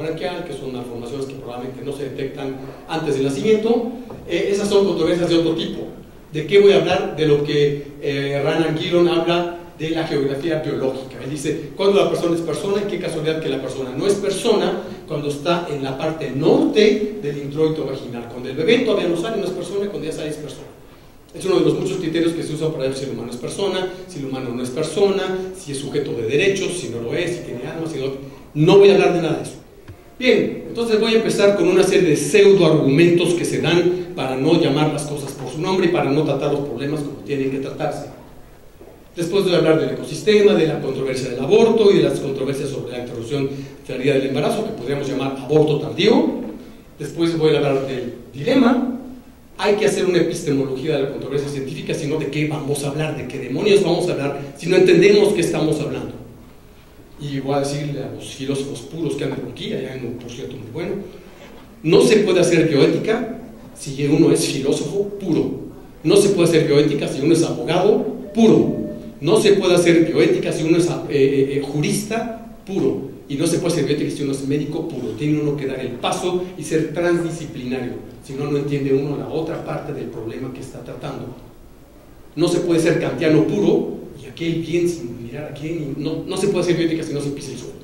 braquial, que son malformaciones que probablemente no se detectan antes del nacimiento. Esas son controversias de otro tipo. ¿De qué voy a hablar? De lo que Rand Gillon habla de la geografía biológica. Él dice, ¿cuándo la persona es persona? Y qué casualidad que la persona no es persona cuando está en la parte norte del introito vaginal. Cuando el bebé todavía no sale, no es persona, cuando ya sale es persona. Es uno de los muchos criterios que se usan para ver si el humano es persona, si el humano no es persona, si es sujeto de derechos, si no lo es, si tiene alma, si no. No voy a hablar de nada de eso. Bien, entonces voy a empezar con una serie de pseudoargumentos que se dan para no llamar las cosas por su nombre y para no tratar los problemas como tienen que tratarse. Después voy a hablar del ecosistema, de la controversia del aborto y de las controversias sobre la interrupción tardía del embarazo, que podríamos llamar aborto tardío. Después voy a hablar del dilema. Hay que hacer una epistemología de la controversia científica, sino de qué vamos a hablar, de qué demonios vamos a hablar, si no entendemos qué estamos hablando. Y voy a decirle a los filósofos puros que andan aquí, hay uno, por cierto, muy bueno, no se puede hacer bioética si uno es filósofo puro. No se puede hacer bioética si uno es abogado puro. No se puede hacer bioética si uno es jurista puro. Y no se puede hacer bioética si uno es médico puro. Tiene uno que dar el paso y ser transdisciplinario. Si no, no entiende uno la otra parte del problema que está tratando. No se puede ser kantiano puro y aquel bien sin mirar a quién. No se puede hacer bioética si no se pisa el suelo.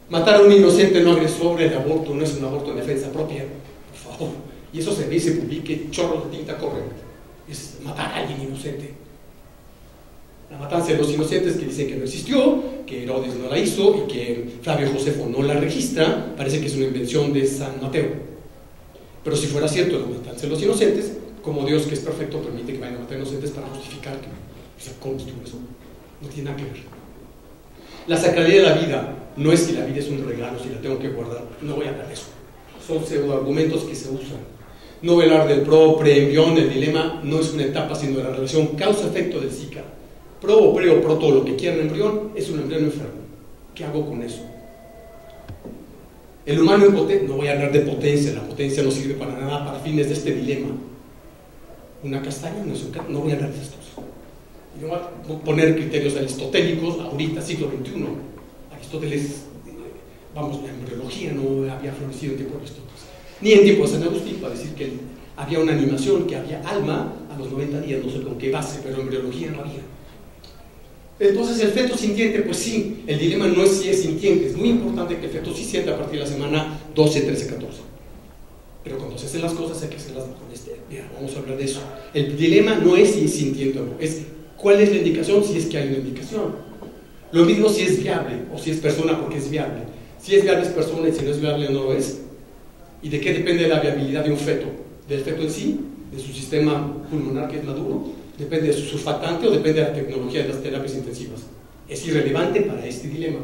Matar a un inocente no agresor, el aborto no es un aborto en defensa propia. Por favor. Y eso se ve y se publique, chorros de tinta corren. Es matar a alguien inocente. La matanza de los inocentes que dicen que no existió, que Herodes no la hizo y que Flavio Josefo no la registra, parece que es una invención de San Mateo. Pero si fuera cierto la matanza de los inocentes, como Dios que es perfecto permite que vayan a matar inocentes para justificar que se construye eso, no tiene nada que ver. La sacralidad de la vida no es si la vida es un regalo, si la tengo que guardar, no voy a hablar de eso. Son pseudoargumentos que se usan. No voy a hablar del pro-pre-embrión, el dilema no es una etapa, sino la relación causa-efecto del Zika. Pro o pre o pro, todo lo que quiera un embrión es un embrión enfermo. ¿Qué hago con eso? El humano impotente, no voy a hablar de potencia, la potencia no sirve para nada para fines de este dilema. Una castaña no es un no voy a hablar de esas cosas. Yo voy a poner criterios aristotélicos, ahorita, siglo XXI. Aristóteles, vamos, la embriología no había florecido en tiempo de Aristóteles. Ni en tiempo de San Agustín, para decir que había una animación, que había alma a los 90 días, no sé con qué base, pero embriología no había. Entonces el feto sintiente, pues sí, el dilema no es si es sintiente, es muy importante que el feto sí sienta a partir de la semana 12, 13, 14. Pero cuando se hacen las cosas hay que hacerlas con mira, vamos a hablar de eso. El dilema no es si es sintiente o no, es cuál es la indicación, si es que hay una indicación. Lo mismo si es viable o si es persona porque es viable. Si es viable es persona y si no es viable no lo es. ¿Y de qué depende la viabilidad de un feto? ¿Del feto en sí? ¿De su sistema pulmonar que es maduro? ¿Depende de su surfactante o depende de la tecnología de las terapias intensivas? Es irrelevante para este dilema.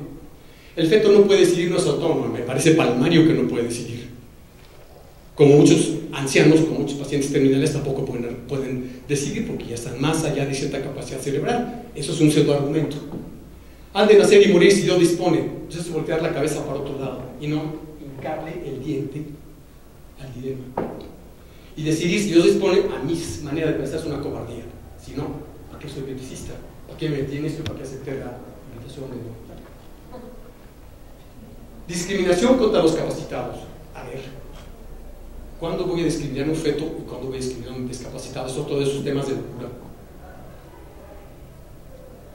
El feto no puede decidir, no es autónomo, me parece palmario que no puede decidir. Como muchos ancianos, como muchos pacientes terminales tampoco pueden decidir porque ya están más allá de cierta capacidad cerebral. Eso es un pseudoargumento. Han de nacer y morir si Dios dispone. Entonces es voltear la cabeza para otro lado y no hincarle el diente al dilema. Y decidir si Dios dispone, a mi manera de pensar, es una cobardía. Si no, ¿para qué soy bioeticista? ¿Para qué me tiene esto y para qué acepté la invitación de Dios? Discriminación contra los capacitados. A ver, ¿cuándo voy a discriminar a un feto y cuándo voy a discriminar a un discapacitado? Son todos esos temas de locura.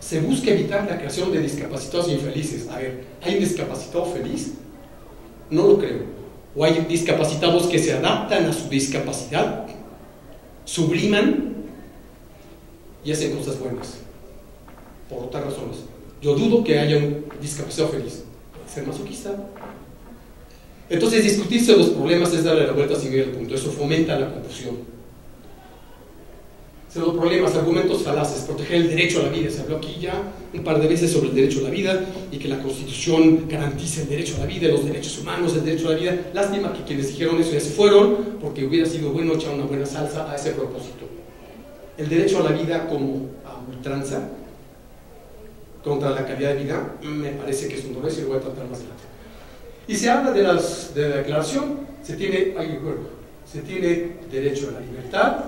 Se busca evitar la creación de discapacitados infelices. A ver, ¿hay un discapacitado feliz? No lo creo. O hay discapacitados que se adaptan a su discapacidad, subliman y hacen cosas buenas, por otras razones. Yo dudo que haya un discapacitado feliz. ¿Puede ser masoquista? Entonces, discutirse los problemas es darle la vuelta sin ir al punto. Eso fomenta la confusión. Los problemas, argumentos falaces, proteger el derecho a la vida. Se habló aquí ya un par de veces sobre el derecho a la vida y que la Constitución garantiza el derecho a la vida, los derechos humanos, el derecho a la vida. Lástima que quienes dijeron eso ya se fueron, porque hubiera sido bueno echar una buena salsa a ese propósito. El derecho a la vida como a ultranza contra la calidad de vida me parece que es un dolor y lo voy a tratar más adelante. Y se habla de la declaración, se tiene derecho a la libertad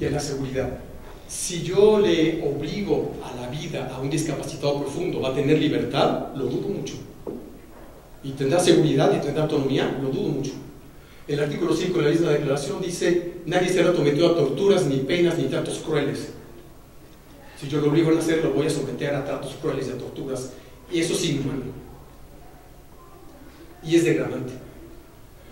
y a la seguridad. Si yo le obligo a la vida a un discapacitado profundo, ¿va a tener libertad? Lo dudo mucho. y tendrá seguridad y tendrá autonomía, lo dudo mucho. El artículo 5 de la misma declaración dice: nadie será sometido a torturas, ni penas, ni tratos crueles. Si yo lo obligo a hacer, lo voy a someter a tratos crueles y a torturas, y eso es inhumano y es degradante.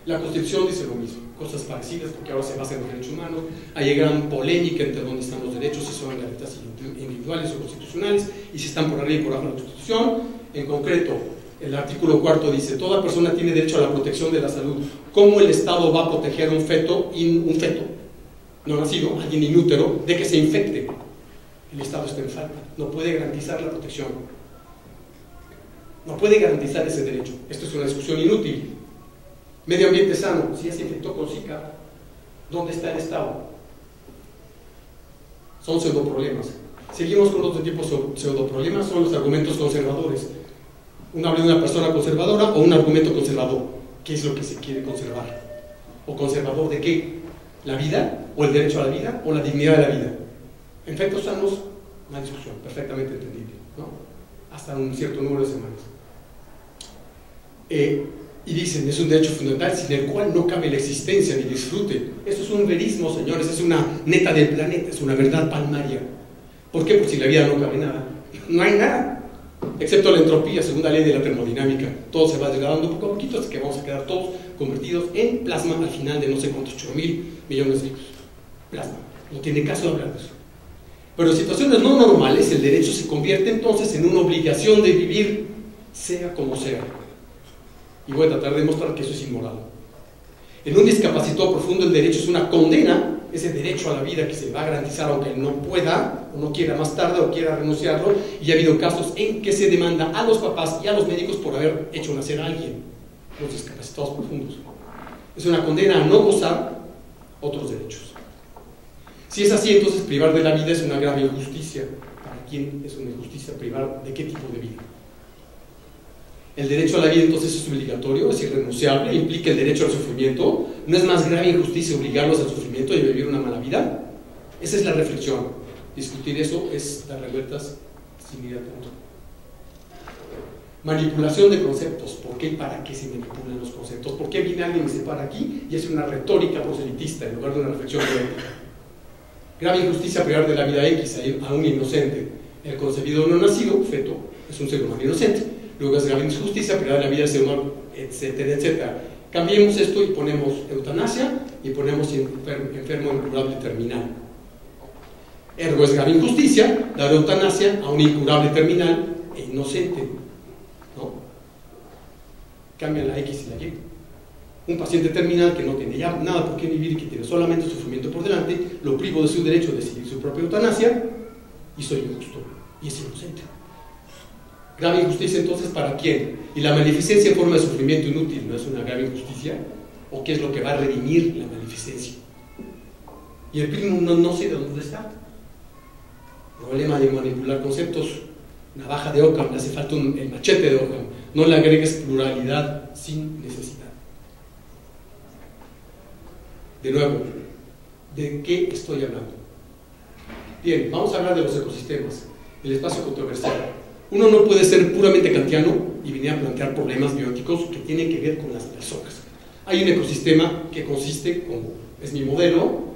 La Constitución dice lo mismo, cosas parecidas, porque ahora se basa en los derechos humanos. Hay gran polémica entre dónde están los derechos, si son garantías individuales o constitucionales, y si están por arriba y por abajo de la Constitución. En concreto, el artículo 4 dice: toda persona tiene derecho a la protección de la salud. ¿Cómo el Estado va a proteger a un feto no nacido, alguien inútero, de que se infecte? El Estado está en falta, no puede garantizar la protección, no puede garantizar ese derecho. Esto es una discusión inútil. Medio ambiente sano, si ya se infectó con Zika, ¿dónde está el Estado? Son pseudoproblemas. Seguimos con otro tipo de pseudoproblemas, son los argumentos conservadores. Uno habla de una persona conservadora o un argumento conservador. ¿Qué es lo que se quiere conservar? ¿O conservador de qué? ¿La vida? ¿O el derecho a la vida? ¿O la dignidad de la vida? En fetos sanos, una discusión perfectamente entendible, ¿no? Hasta un cierto número de semanas. Y dicen, es un derecho fundamental sin el cual no cabe la existencia ni disfrute. Eso es un verismo, señores, es una neta del planeta, es una verdad palmaria. ¿Por qué? Porque si la vida no cabe nada, no hay nada, excepto la entropía, según la ley de la termodinámica. Todo se va degradando poco a poquito hasta que vamos a quedar todos convertidos en plasma al final de no sé cuántos, 8.000 millones de años. Plasma, no tiene caso hablar de eso. Pero en situaciones no normales, el derecho se convierte entonces en una obligación de vivir, sea como sea. Y voy a tratar de demostrar que eso es inmoral. En un discapacitado profundo, el derecho es una condena, ese derecho a la vida que se va a garantizar aunque no pueda, o no quiera más tarde, o quiera renunciarlo. Y ha habido casos en que se demanda a los papás y a los médicos por haber hecho nacer a alguien, los discapacitados profundos. Es una condena a no gozar otros derechos. Si es así, entonces privar de la vida es una grave injusticia. ¿Para quién es una injusticia privar de qué tipo de vida? El derecho a la vida entonces es obligatorio, es irrenunciable, implica el derecho al sufrimiento. ¿No es más grave injusticia obligarlos al sufrimiento y vivir una mala vida? Esa es la reflexión. Discutir eso es dar revueltas sin ir a punto. Manipulación de conceptos. ¿Por qué y para qué se manipulan los conceptos? ¿Por qué viene alguien y se para aquí y hace una retórica proselitista en lugar de una reflexión poética? Grave injusticia privar de la vida X a un inocente. El concebido no nacido, feto, es un ser humano inocente. Luego es grave injusticia privar de la vida del ser humano, etcétera, etcétera. Cambiemos esto y ponemos eutanasia y ponemos enfermo incurable terminal. Ergo es grave injusticia dar eutanasia a un incurable terminal e inocente, ¿no? Cambian la X y la Y. Un paciente terminal que no tiene ya nada por qué vivir y que tiene solamente sufrimiento por delante, lo privo de su derecho a decidir su propia eutanasia y soy injusto y es inocente. Grave injusticia entonces ¿para quién? ¿Y la maleficencia en forma de sufrimiento inútil no es una grave injusticia? ¿O qué es lo que va a redimir la maleficencia? Y el primo no sé de dónde está. Problema de manipular conceptos, navaja de Occam, le hace falta el machete de Occam. No le agregues pluralidad sin necesidad. De nuevo, ¿de qué estoy hablando? Bien, vamos a hablar de los ecosistemas, el espacio controversial. Uno no puede ser puramente kantiano y venir a plantear problemas bióticos que tienen que ver con las personas. Hay un ecosistema que consiste, como es mi modelo,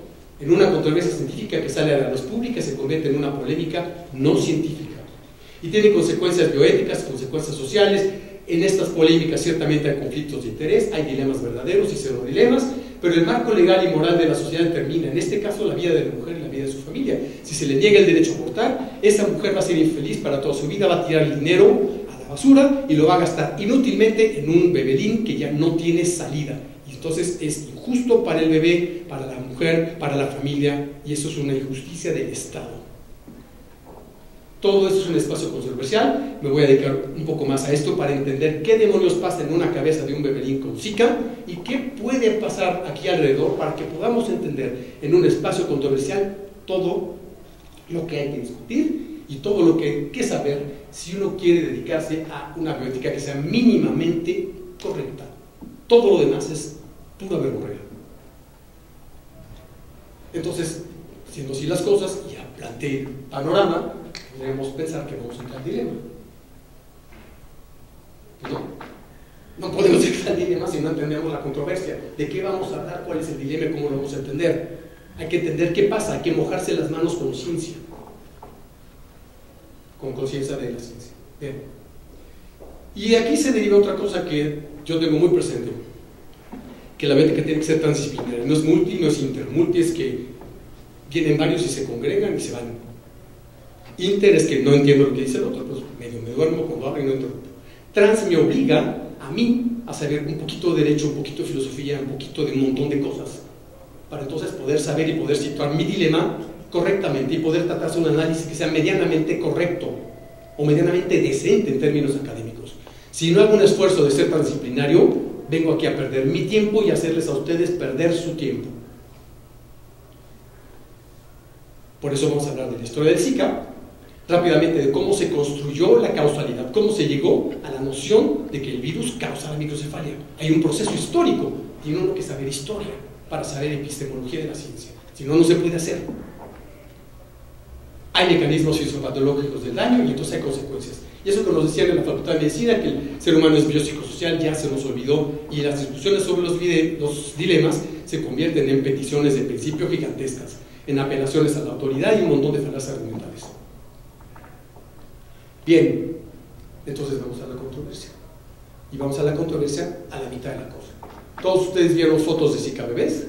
en una controversia científica que sale a la luz pública y se convierte en una polémica no científica. Y tiene consecuencias bioéticas, consecuencias sociales. En estas polémicas ciertamente hay conflictos de interés, hay dilemas verdaderos y pseudo dilemas, pero el marco legal y moral de la sociedad determina, en este caso, la vida de la mujer y la vida de su familia. Si se le niega el derecho a abortar, esa mujer va a ser infeliz para toda su vida, va a tirar el dinero a la basura y lo va a gastar inútilmente en un bebelín que ya no tiene salida. Y entonces es injusto para el bebé, para la mujer, para la familia, y eso es una injusticia del Estado. Todo esto es un espacio controversial. Me voy a dedicar un poco más a esto para entender qué demonios pasa en una cabeza de un bebelín con Zika y qué puede pasar aquí alrededor para que podamos entender en un espacio controversial todo lo que hay que discutir y todo lo que hay que saber si uno quiere dedicarse a una bioética que sea mínimamente correcta. Todo lo demás es pura verborrea. Entonces, siendo así las cosas, ya planteé el panorama, podríamos pensar que vamos a entrar en dilema. ¿No? No podemos explicar el dilema si no entendemos la controversia. ¿De qué vamos a hablar? ¿Cuál es el dilema? ¿Cómo lo vamos a entender? Hay que entender qué pasa, hay que mojarse las manos con ciencia. Con conciencia de la ciencia. Bien. Y de aquí se deriva otra cosa que yo tengo muy presente, que la mente que tiene que ser transdisciplinaria. No es multi, no es inter. Multi es que vienen varios y se congregan y se van. Inter es que no entiendo lo que dice el otro, pues medio me duermo cuando hablo y no interrumpo. Trans me obliga a mí a saber un poquito de derecho, un poquito de filosofía, un poquito de un montón de cosas, para entonces poder saber y poder situar mi dilema correctamente y poder tratarse un análisis que sea medianamente correcto o medianamente decente en términos académicos. Si no hago un esfuerzo de ser transdisciplinario, vengo aquí a perder mi tiempo y hacerles a ustedes perder su tiempo. Por eso vamos a hablar de la historia del Zika, rápidamente de cómo se construyó la causalidad, cómo se llegó a la noción de que el virus causa la microcefalia. Hay un proceso histórico, tiene uno que saber historia para saber epistemología de la ciencia, si no, no se puede hacer. Hay mecanismos fisiopatológicos del daño y entonces hay consecuencias. Y eso que nos decían en la Facultad de Medicina, que el ser humano es biopsicosocial, ya se nos olvidó, y las discusiones sobre los dilemas se convierten en peticiones de principio gigantescas, en apelaciones a la autoridad y un montón de falacias argumentales. Bien, entonces vamos a la controversia. Y vamos a la controversia a la mitad de la cosa. ¿Todos ustedes vieron fotos de Zika bebés?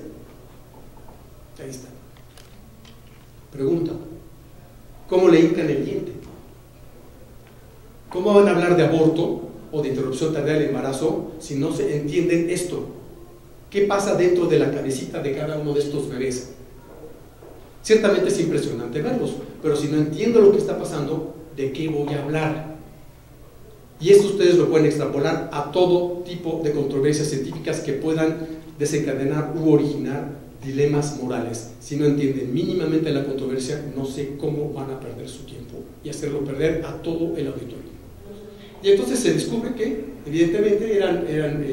Ahí está. Pregunta: ¿cómo le hincan el diente? ¿Cómo van a hablar de aborto o de interrupción tardía del embarazo si no se entienden esto? ¿Qué pasa dentro de la cabecita de cada uno de estos bebés? Ciertamente es impresionante verlos, pero si no entiendo lo que está pasando, ¿de qué voy a hablar? Y esto ustedes lo pueden extrapolar a todo tipo de controversias científicas que puedan desencadenar u originar dilemas morales. Si no entienden mínimamente la controversia, no sé cómo van a perder su tiempo y hacerlo perder a todo el auditorio. Y entonces se descubre que, evidentemente, eran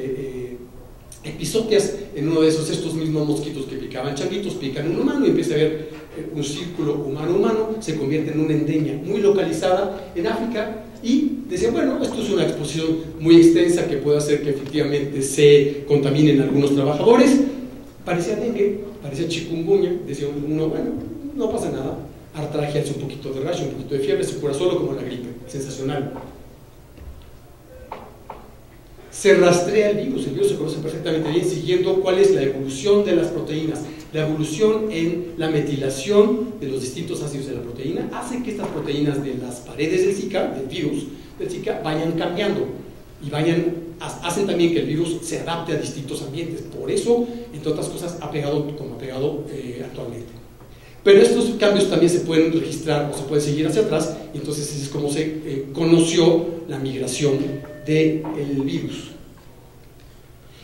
episodias en uno de estos mismos mosquitos que picaban changuitos, pican un humano y empieza a haber un círculo humano-humano, se convierte en una endemia muy localizada en África. Y decían, bueno, esto es una exposición muy extensa que puede hacer que efectivamente se contaminen algunos trabajadores. Parecía dengue, parecía chikungunya, decía uno, bueno, no pasa nada, artralgia, hace un poquito de rash, un poquito de fiebre, se cura solo como la gripe, sensacional. Se rastrea el virus se conoce perfectamente bien, siguiendo cuál es la evolución de las proteínas. La evolución en la metilación de los distintos ácidos de la proteína hace que estas proteínas de las paredes del Zika, del virus del Zika, vayan cambiando y hacen también que el virus se adapte a distintos ambientes. Por eso, entre otras cosas, ha pegado como ha pegado actualmente. Pero estos cambios también se pueden registrar o se pueden seguir hacia atrás, y entonces es como se conoció la migración del virus.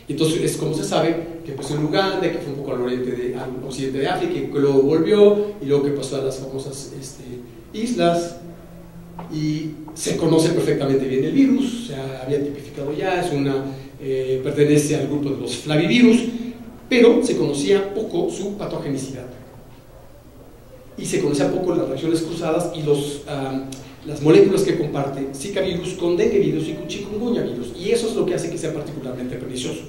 Entonces es como se sabe que empezó en Uganda, que fue un poco al occidente de África, que luego volvió, y luego que pasó a las famosas islas, y se conoce perfectamente bien el virus, se había tipificado ya, pertenece al grupo de los flavivirus, pero se conocía poco su patogenicidad. Y se conocía poco las reacciones cruzadas y las moléculas que comparte Zika virus con dengue virus y con chikungunya virus, y eso es lo que hace que sea particularmente pernicioso.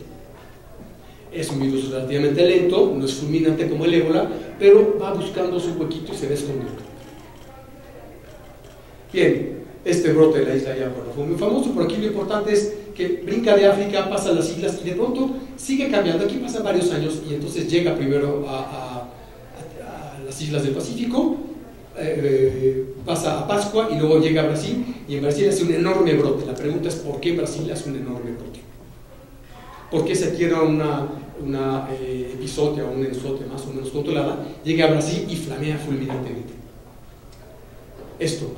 Es un virus relativamente lento, no es fulminante como el ébola, pero va buscando su huequito y se ve escondido. Bien, este brote de la isla ya fue muy famoso. Por aquí lo importante es que brinca de África, pasa a las islas y de pronto sigue cambiando. Aquí pasan varios años y entonces llega primero a las islas del Pacífico, pasa a Pascua y luego llega a Brasil, y en Brasil hace un enorme brote. La pregunta es: ¿por qué Brasil hace un enorme brote? ¿Por qué se adquiere una episodia o un enzote más o menos controlada, llega a Brasil y flamea fulminantemente? Esto,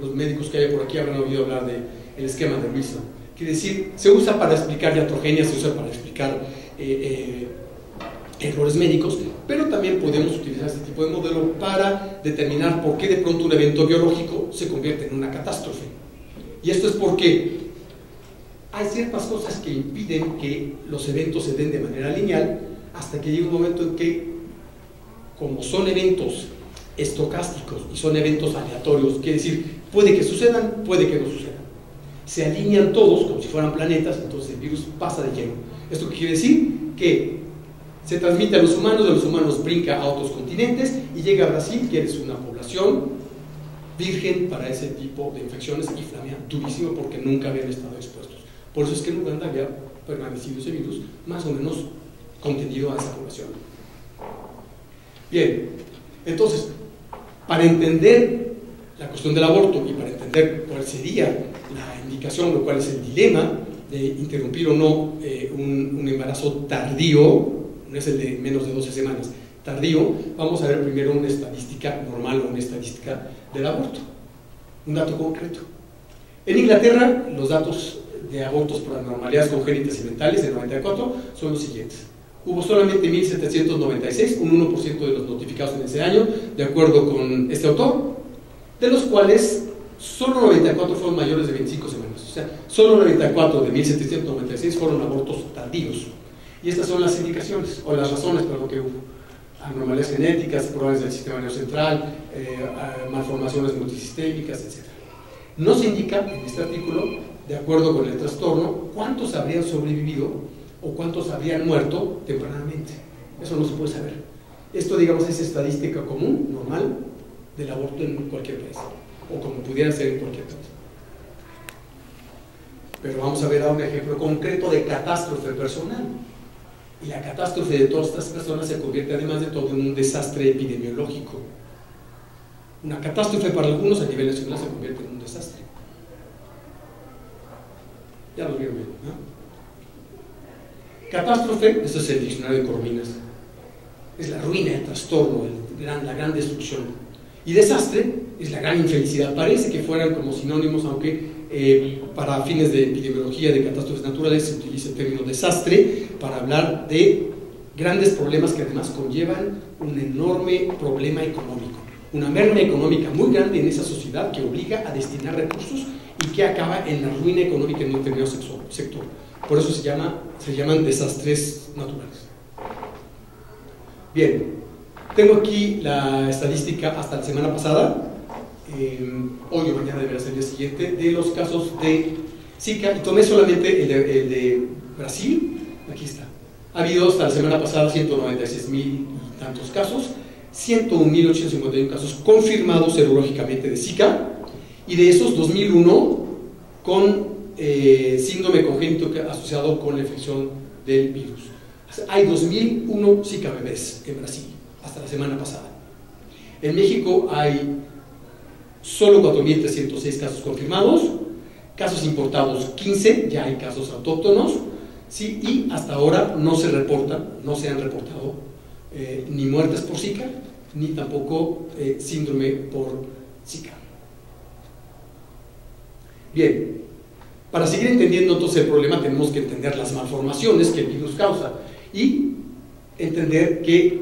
los médicos que hay por aquí habrán oído hablar del esquema de Wilson. Quiere decir, se usa para explicar iatrogenia, se usa para explicar errores médicos, pero también podemos utilizar este tipo de modelo para determinar por qué de pronto un evento biológico se convierte en una catástrofe. Y esto es porque hay ciertas cosas que impiden que los eventos se den de manera lineal, hasta que llega un momento en que, como son eventos estocásticos y son eventos aleatorios, quiere decir, puede que sucedan, puede que no sucedan. se alinean todos como si fueran planetas, entonces el virus pasa de lleno. ¿Esto qué quiere decir? Que se transmite a los humanos, de los humanos brinca a otros continentes y llega a Brasil, que es una población virgen para ese tipo de infecciones y flamea durísimo porque nunca habían estado expuestos. Por eso es que en Uganda había permanecido ese virus más o menos contenido a esa población. Bien, entonces, para entender la cuestión del aborto y para entender cuál sería la indicación o cuál es el dilema de interrumpir o no un embarazo tardío, no es el de menos de 12 semanas, tardío, vamos a ver primero una estadística normal o una estadística del aborto, un dato concreto. En Inglaterra, los datos de abortos por anormalidades congénitas y mentales de 94 son los siguientes. Hubo solamente 1.796, un 1% de los notificados en ese año, de acuerdo con este autor, de los cuales solo 94 fueron mayores de 25 semanas. O sea, solo 94 de 1.796 fueron abortos tardíos. Y estas son las indicaciones, o las razones por lo que hubo. Anormalidades genéticas, problemas del sistema nervioso central, malformaciones multisistémicas, etc. No se indica en este artículo, de acuerdo con el trastorno, cuántos habrían sobrevivido o cuántos habrían muerto tempranamente. Eso no se puede saber. Esto, digamos, es estadística común, normal, del aborto en cualquier país, o como pudiera ser en cualquier país. Pero vamos a ver ahora un ejemplo concreto de catástrofe personal. Y la catástrofe de todas estas personas se convierte, además de todo, en un desastre epidemiológico. Una catástrofe para algunos a nivel nacional se convierte en un desastre. Ya lo vieron bien, ¿no? Catástrofe, eso es el diccionario de Coromines, es la ruina, el trastorno, la gran destrucción. Y desastre es la gran infelicidad. Parece que fueran como sinónimos, aunque para fines de epidemiología de catástrofes naturales se utiliza el término desastre para hablar de grandes problemas que además conllevan un enorme problema económico, una merma económica muy grande en esa sociedad que obliga a destinar recursos y que acaba en la ruina económica en un determinado sector. Por eso se llaman desastres naturales. Bien, tengo aquí la estadística hasta la semana pasada, hoy o mañana deberá ser el día siguiente, de los casos de Zika, y tomé solamente el de Brasil. Aquí está. Ha habido hasta la semana pasada 196.000 y tantos casos, 101.851 casos confirmados serológicamente de Zika, y de esos 2.001 con síndrome congénito asociado con la infección del virus. Hay 2.001 Zika bebés en Brasil hasta la semana pasada. En México hay solo 4.306 casos confirmados, casos importados 15, ya hay casos autóctonos, ¿sí? Y hasta ahora no se han reportado ni muertes por Zika, ni tampoco síndrome por Zika. Bien, para seguir entendiendo entonces el problema tenemos que entender las malformaciones que el virus causa y entender que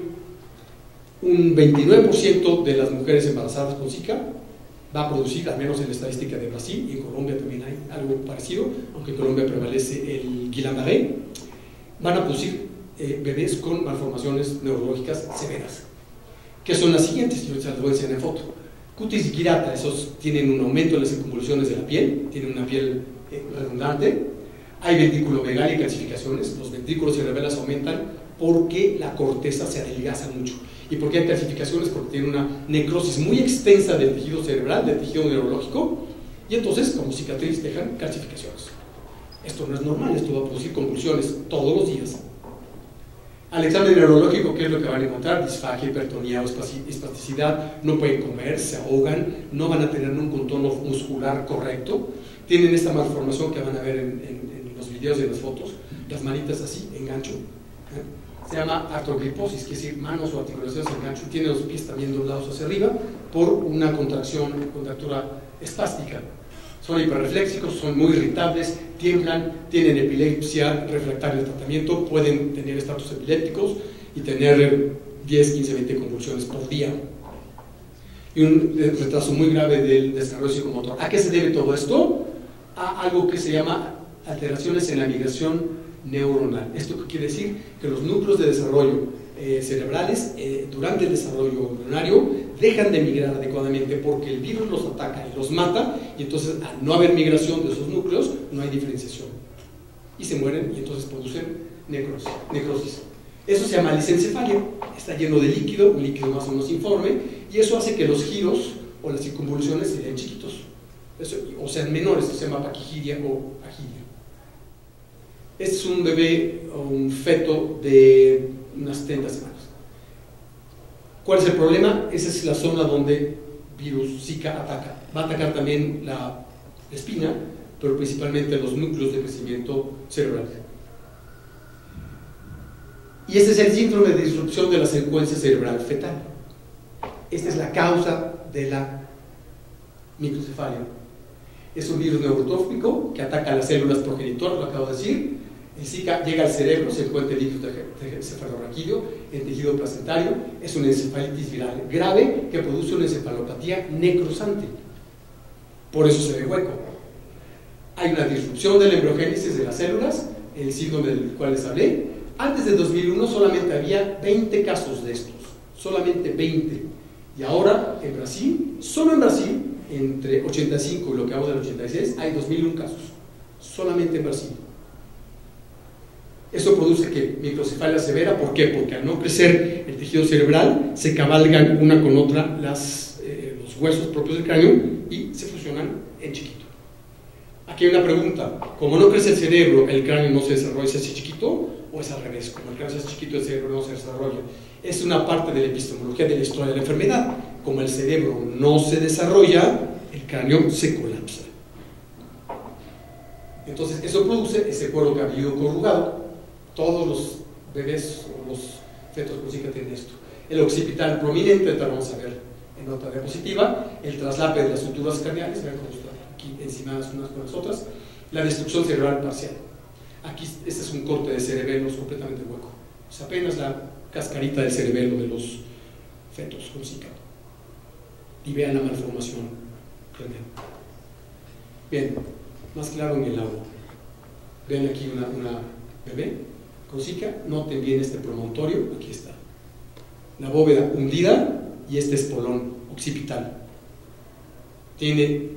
un 29% de las mujeres embarazadas con Zika va a producir, al menos en la estadística de Brasil, y en Colombia también hay algo parecido, aunque en Colombia prevalece el Guillain-Barré, van a producir bebés con malformaciones neurológicas severas, que son las siguientes, yo se las voy a enseñar en foto. Cutis y quirata, esos tienen un aumento en las circunvoluciones de la piel, tienen una piel redundante, hay ventrículo vagal y calcificaciones, los ventrículos cerebrales aumentan porque la corteza se adelgaza mucho. ¿Y por qué hay calcificaciones? Porque tiene una necrosis muy extensa del tejido cerebral, del tejido neurológico, y entonces como cicatriz dejan calcificaciones. Esto no es normal, esto va a producir convulsiones todos los días. Al examen neurológico, ¿qué es lo que van a encontrar? Disfagia, hipertonía o espasticidad, no pueden comer, se ahogan, no van a tener un contorno muscular correcto, tienen esta malformación que van a ver en los videos de las fotos, las manitas así, en gancho, se llama artrogliposis, que es decir, manos o articulaciones en gancho, tiene los pies también doblados hacia arriba por una contractura espástica. Son hiperrefléxicos, son muy irritables, tiemblan, tienen epilepsia refractaria al tratamiento, pueden tener estatus epilépticos y tener 10, 15, 20 convulsiones por día. Y un retraso muy grave del desarrollo psicomotor. ¿A qué se debe todo esto? A algo que se llama alteraciones en la migración neuronal. ¿Esto qué quiere decir? Que los núcleos de desarrollo cerebrales durante el desarrollo embrionario dejan de migrar adecuadamente porque el virus los ataca y los mata, y entonces al no haber migración de esos núcleos no hay diferenciación y se mueren y entonces producen necrosis. Eso se llama lisencefalia, está lleno de líquido, un líquido más o menos informe, y eso hace que los giros o las circunvoluciones se den chiquitos, o sean menores, se llama paquigiria o agiria. Este es un bebé o un feto de unas 30 semanas. ¿Cuál es el problema? Esa es la zona donde virus Zika ataca. Va a atacar también la espina, pero principalmente los núcleos de crecimiento cerebral. Y este es el síndrome de disrupción de la secuencia cerebral fetal. Esta es la causa de la microcefalia. Es un virus neurotrófico que ataca a las células progenitoras, lo acabo de decir. El Zika llega al cerebro, se encuentra el líquido cefalorraquídeo, el tejido placentario. Es una encefalitis viral grave que produce una encefalopatía necrosante. Por eso se ve hueco. Hay una disrupción de la embriogénesis de las células, el síndrome del cual les hablé. Antes de 2001 solamente había 20 casos de estos, solamente 20. Y ahora en Brasil, solo en Brasil, entre 85 y lo que vamos del 86, hay 2001 casos, solamente en Brasil. Eso produce que microcefalia severa, ¿por qué? Porque al no crecer el tejido cerebral, se cabalgan una con otra los huesos propios del cráneo y se fusionan en chiquito. Aquí hay una pregunta: como no crece el cerebro, ¿el cráneo no se desarrolla, se hace chiquito? ¿O es al revés? Como el cráneo se hace chiquito, el cerebro no se desarrolla. Es una parte de la epistemología de la historia de la enfermedad. Como el cerebro no se desarrolla, el cráneo se colapsa. Entonces eso produce ese cuero cabelludo corrugado. Todos los bebés o los fetos con Zika tienen esto. El occipital prominente, ahorita vamos a ver en nota diapositiva, el traslape de las suturas craneales, vean cómo están aquí encimadas unas con las otras, la destrucción cerebral parcial. Aquí este es un corte de cerebelo completamente hueco. Es apenas la cascarita del cerebelo de los fetos con Zika. Y vean la malformación craneal. Bien, más claro en el agua. Vean aquí una bebé con Zika. Noten bien este promontorio, aquí está. La bóveda hundida y este espolón occipital. Tiene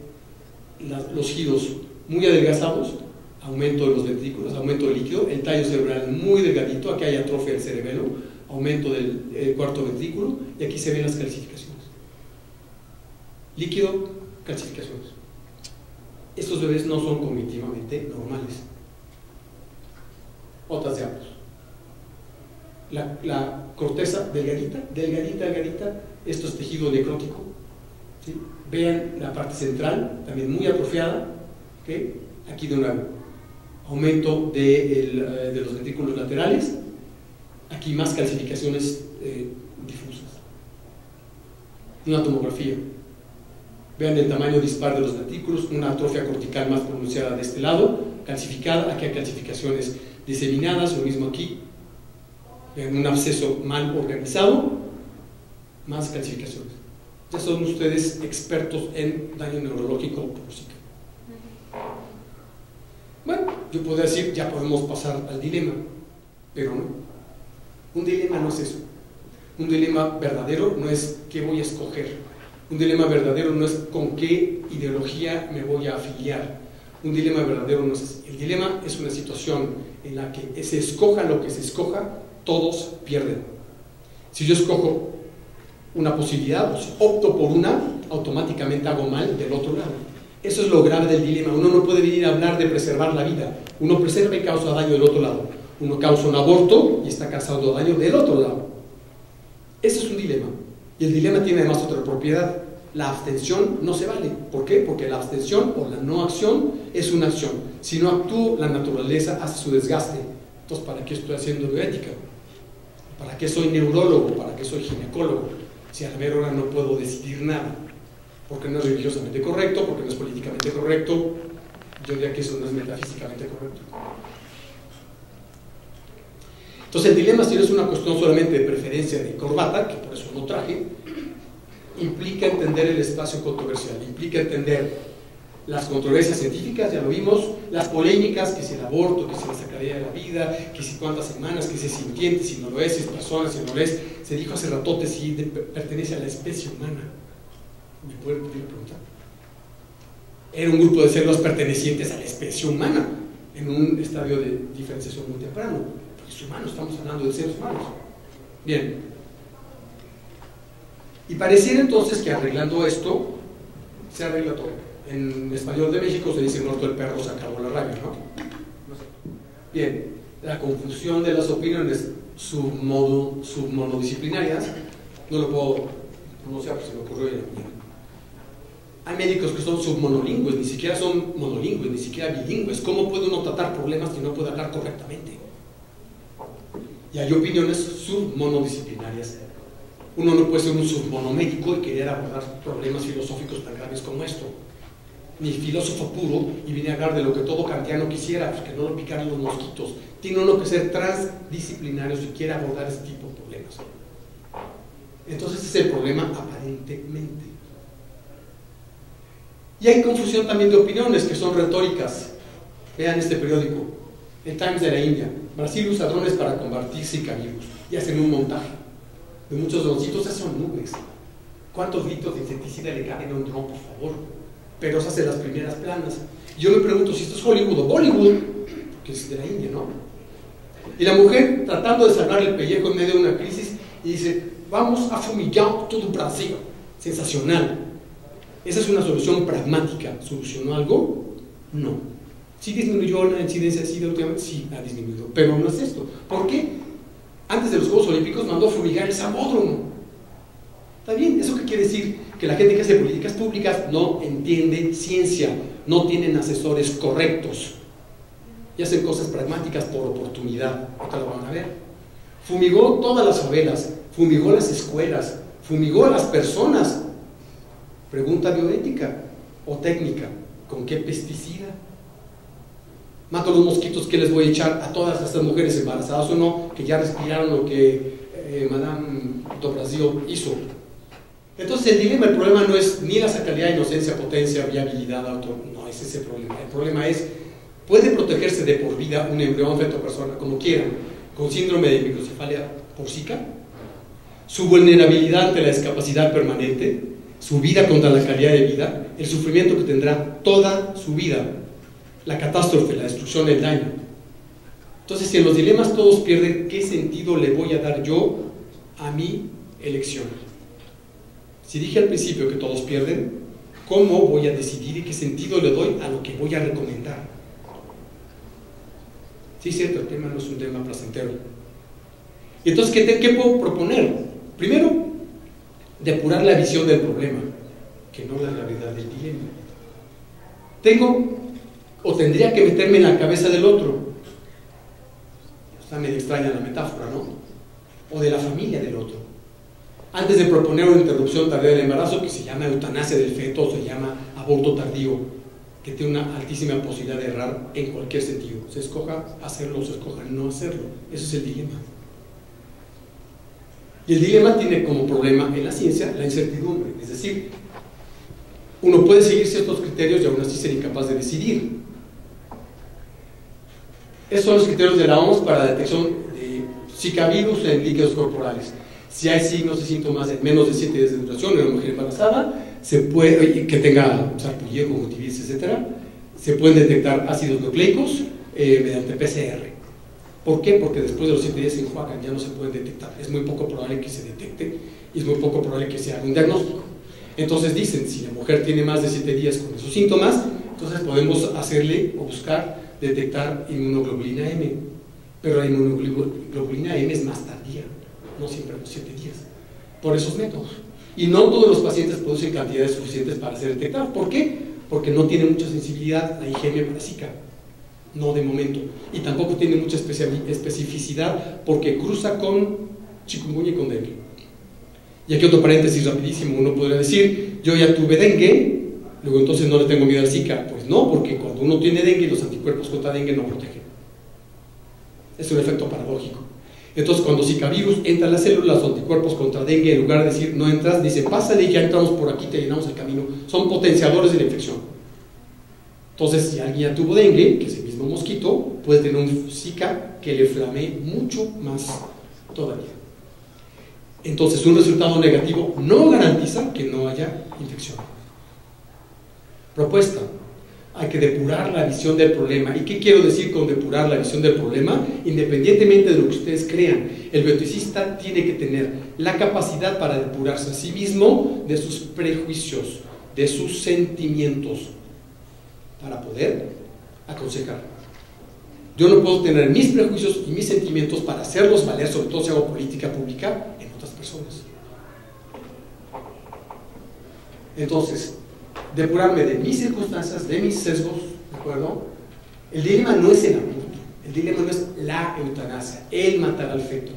los giros muy adelgazados, aumento de los ventrículos, aumento del líquido, el tallo cerebral muy delgadito, aquí hay atrofia del cerebelo, aumento del cuarto ventrículo, y aquí se ven las calcificaciones. Líquido, calcificaciones. Estos bebés no son cognitivamente normales. Otras de ambos. La corteza delgadita, esto es tejido necrótico, ¿sí? Vean la parte central, también muy atrofiada, ¿okay? Aquí de nuevo, aumento de los ventrículos laterales, aquí más calcificaciones difusas. Una tomografía, vean el tamaño dispar de los ventrículos, una atrofia cortical más pronunciada de este lado, calcificada, aquí hay calcificaciones diseminadas, lo mismo aquí. En un absceso mal organizado, más calcificaciones. Ya son ustedes expertos en daño neurológico por Zika. Bueno, yo podría decir, ya podemos pasar al dilema, pero no. Un dilema no es eso. Un dilema verdadero no es qué voy a escoger. Un dilema verdadero no es con qué ideología me voy a afiliar. Un dilema verdadero no es así. El dilema es una situación en la que se escoja lo que se escoja, todos pierden. Si yo escojo una posibilidad, o si opto por una, automáticamente hago mal del otro lado. Eso es lo grave del dilema. Uno no puede venir a hablar de preservar la vida. Uno preserva y causa daño del otro lado. Uno causa un aborto y está causando daño del otro lado. Ese es un dilema. Y el dilema tiene además otra propiedad. La abstención no se vale. ¿Por qué? Porque la abstención o la no acción es una acción. Si no actúo, la naturaleza hace su desgaste. Entonces, ¿para qué estoy haciendo bioética? ¿Para qué soy neurólogo? ¿Para qué soy ginecólogo? Si a la mera hora no puedo decidir nada. Porque no es religiosamente correcto, porque no es políticamente correcto. Yo diría que eso no es metafísicamente correcto. Entonces, el dilema, si no es una cuestión solamente de preferencia de corbata, que por eso no traje, implica entender el espacio controversial, implica entender las controversias científicas, ya lo vimos, las polémicas, que si el aborto, que si la sacaría de la vida, que si cuántas semanas, que si es sintiente, si no lo es, si es persona, si no lo es. Se dijo hace ratote si pertenece a la especie humana. ¿Me puede repetir la pregunta? Era un grupo de células pertenecientes a la especie humana, en un estadio de diferenciación muy temprano, porque es humano, estamos hablando de seres humanos. Bien. Y pareciera entonces que arreglando esto, se arregla todo. En español de México se dice muerto el perro, se acabó la rabia, ¿no? Bien, la confusión de las opiniones submonodisciplinarias, no lo puedo pronunciar, pero se me ocurrió ya. Hay médicos que son submonolingües, ni siquiera son monolingües, ni siquiera bilingües. ¿Cómo puede uno tratar problemas que no puede hablar correctamente? Y hay opiniones submonodisciplinarias. Uno no puede ser un submonomédico y querer abordar problemas filosóficos tan graves como esto. Ni filósofo puro y viene a hablar de lo que todo kantiano quisiera, pues que no lo picaran los mosquitos. Tiene uno que ser transdisciplinario si quiere abordar ese tipo de problemas. Entonces ese es el problema aparentemente. Y hay confusión también de opiniones que son retóricas. Vean este periódico, el Times de la India. Brasil usa drones para combatir Zika virus y hacen un montaje de muchos droncitos. Esas son nubes. ¿Cuántos litros de insecticida le caben a un dron, por favor? Pero se hacen las primeras planas. Yo me pregunto si esto es Hollywood o Bollywood, que es de la India, ¿no? Y la mujer tratando de salvar el pellejo en medio de una crisis y dice, vamos a fumigar todo Brasil. Sensacional. ¿Esa es una solución pragmática? ¿Solucionó algo? No. ¿Sí disminuyó la incidencia de SIDA últimamente? Sí, ha disminuido. Pero no es esto. ¿Por qué? Antes de los Juegos Olímpicos mandó fumigar el Sambódromo. ¿Está bien? ¿Eso qué quiere decir? Que la gente que hace políticas públicas no entiende ciencia, no tienen asesores correctos y hacen cosas pragmáticas por oportunidad. Ahorita lo van a ver. Fumigó todas las favelas, fumigó las escuelas, fumigó a las personas. Pregunta bioética o técnica, ¿con qué pesticida? Mato los mosquitos, ¿qué les voy a echar a todas estas mujeres embarazadas o no, que ya respiraron lo que Madame do Brasil hizo? Entonces el dilema, el problema no es ni la sacralidad, inocencia, potencia, viabilidad, no es ese problema. El problema es, ¿puede protegerse de por vida un embrión, feto, persona, como quieran, con síndrome de microcefalia por Zika? Su vulnerabilidad ante la discapacidad permanente, su vida contra la calidad de vida, el sufrimiento que tendrá toda su vida, la catástrofe, la destrucción, el daño. Entonces, si en los dilemas todos pierden, ¿qué sentido le voy a dar yo a mi elección? Si dije al principio que todos pierden, ¿cómo voy a decidir y qué sentido le doy a lo que voy a recomendar? Sí, es cierto, el tema no es un tema placentero. Y entonces, ¿qué puedo proponer? Primero, depurar la visión del problema, que no la gravedad del dilema. Tendría que meterme en la cabeza del otro. Está medio extraña la metáfora, ¿no? O de la familia del otro. Antes de proponer una interrupción tardía del embarazo, que se llama eutanasia del feto, o se llama aborto tardío, que tiene una altísima posibilidad de errar en cualquier sentido. Se escoja hacerlo o se escoja no hacerlo. Ese es el dilema. Y el dilema tiene como problema en la ciencia la incertidumbre, es decir, uno puede seguir ciertos criterios y aún así ser incapaz de decidir. Estos son los criterios de la OMS para la detección de Zika virus en líquidos corporales. Si hay signos y síntomas en menos de 7 días de duración en una mujer embarazada, que tenga sarpullido, conjuntivitis, etc., se pueden detectar ácidos nucleicos mediante PCR. ¿Por qué? Porque después de los 7 días se enjuagan, ya no se pueden detectar. Es muy poco probable que se detecte y es muy poco probable que se haga un diagnóstico. Entonces dicen, si la mujer tiene más de 7 días con esos síntomas, entonces podemos hacerle o buscar detectar inmunoglobulina M. Pero la inmunoglobulina M es más tardía, no siempre a los 7 días, por esos métodos. Y no todos los pacientes producen cantidades suficientes para ser detectados. ¿Por qué? Porque no tiene mucha sensibilidad la IgM para Zika. No de momento, y tampoco tiene mucha especificidad porque cruza con chikungunya y con dengue. Y aquí otro paréntesis rapidísimo, uno podría decir, yo ya tuve dengue, luego entonces no le tengo miedo al Zika. Pues no, porque cuando uno tiene dengue, los anticuerpos contra dengue no protegen. Es un efecto paradójico. Entonces cuando Zika virus entra en las células, los anticuerpos contra dengue, en lugar de decir no entras, dice pásale y ya entramos por aquí, te llenamos el camino. Son potenciadores de la infección. Entonces, si alguien ya tuvo dengue, que es el mismo mosquito, puede tener un Zika que le flamee mucho más todavía. Entonces, un resultado negativo no garantiza que no haya infección. Propuesta: hay que depurar la visión del problema. ¿Y qué quiero decir con depurar la visión del problema? Independientemente de lo que ustedes crean, el bioeticista tiene que tener la capacidad para depurarse a sí mismo de sus prejuicios, de sus sentimientos, para poder aconsejar. Yo no puedo tener mis prejuicios y mis sentimientos para hacerlos valer, sobre todo si hago política pública, en otras personas. Entonces, depurarme de mis circunstancias, de mis sesgos, ¿de acuerdo? El dilema no es el aborto, el dilema no es la eutanasia, el matar al feto.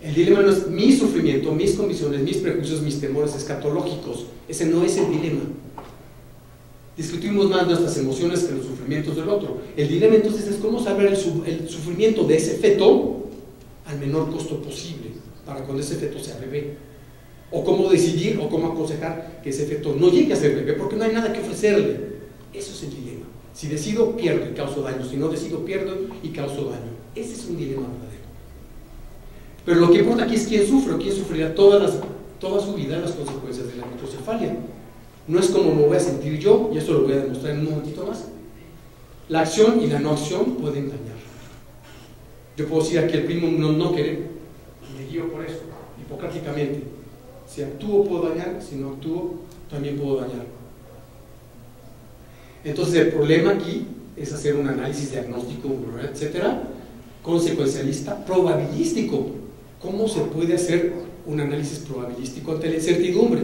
El dilema no es mi sufrimiento, mis condiciones, mis prejuicios, mis temores escatológicos. Ese no es el dilema. Discutimos más nuestras emociones que los sufrimientos del otro. El dilema entonces es cómo salvar el sufrimiento de ese feto al menor costo posible para cuando ese feto sea bebé. O cómo decidir o cómo aconsejar que ese feto no llegue a ser bebé porque no hay nada que ofrecerle. Eso es el dilema. Si decido, pierdo y causo daño. Si no decido, pierdo y causo daño. Ese es un dilema verdadero. Pero lo que importa aquí es quién sufre o quién sufrirá toda su vida las consecuencias de la microcefalia. No es como me voy a sentir yo, y esto lo voy a demostrar en un momentito más. La acción y la no acción pueden dañar. Yo puedo decir aquí el primo no querer, y me guío por eso, hipocráticamente. Si actúo puedo dañar, si no actúo también puedo dañar. Entonces el problema aquí es hacer un análisis diagnóstico, etcétera, consecuencialista, probabilístico. ¿Cómo se puede hacer un análisis probabilístico ante la incertidumbre?